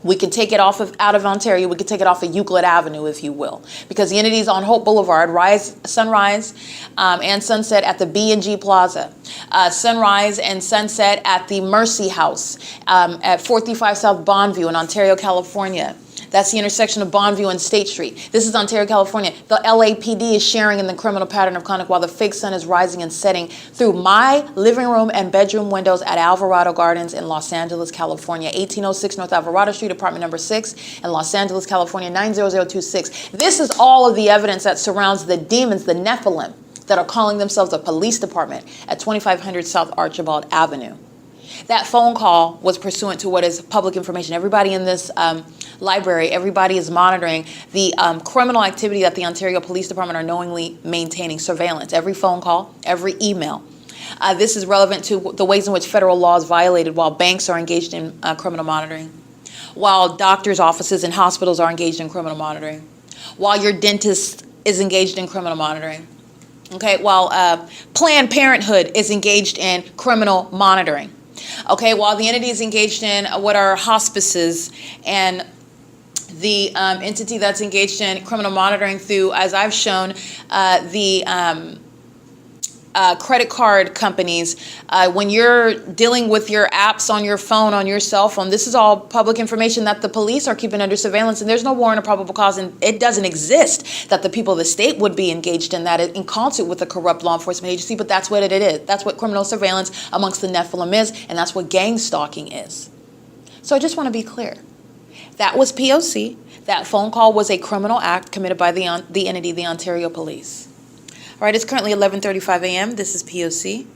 we can take it out of Ontario. We can take it off of Euclid Avenue, if you will, because the entity is on Hope Boulevard, sunrise and sunset at the B&G Plaza, sunrise and sunset at the Mercy House at 435 South Bonneview in Ontario, California. That's the intersection of Bonneview and State Street. This is Ontario, California. The LAPD is sharing in the criminal pattern of conduct while the fake sun is rising and setting through my living room and bedroom windows at Alvarado Gardens in Los Angeles, California. 1806 North Alvarado Street, apartment number 6 in Los Angeles, California, 90026. This is all of the evidence that surrounds the demons, the Nephilim, that are calling themselves a police department at 2500 South Archibald Avenue. That phone call was pursuant to what is public information. Everybody in this library, everybody is monitoring the criminal activity that the Ontario Police Department are knowingly maintaining surveillance. Every phone call, every email. This is relevant to the ways in which federal law is violated while banks are engaged in criminal monitoring. while doctors' offices and hospitals are engaged in criminal monitoring, while your dentist is engaged in criminal monitoring, okay, while Planned Parenthood is engaged in criminal monitoring, okay, while the entity is engaged in what are hospices and the entity that's engaged in criminal monitoring through, as I've shown, the credit card companies, when you're dealing with your apps on your phone, on your cell phone, this is all public information that the police are keeping under surveillance, and there's no warrant or probable cause, and it doesn't exist that the people of the state would be engaged in that in concert with a corrupt law enforcement agency, but that's what it is. That's what criminal surveillance amongst the Nephilim is, and that's what gang stalking is. So I just want to be clear. That was P.O.C. That phone call was a criminal act committed by the entity, the Ontario Police. All right, it's currently 11:35 a.m. This is P.O.C.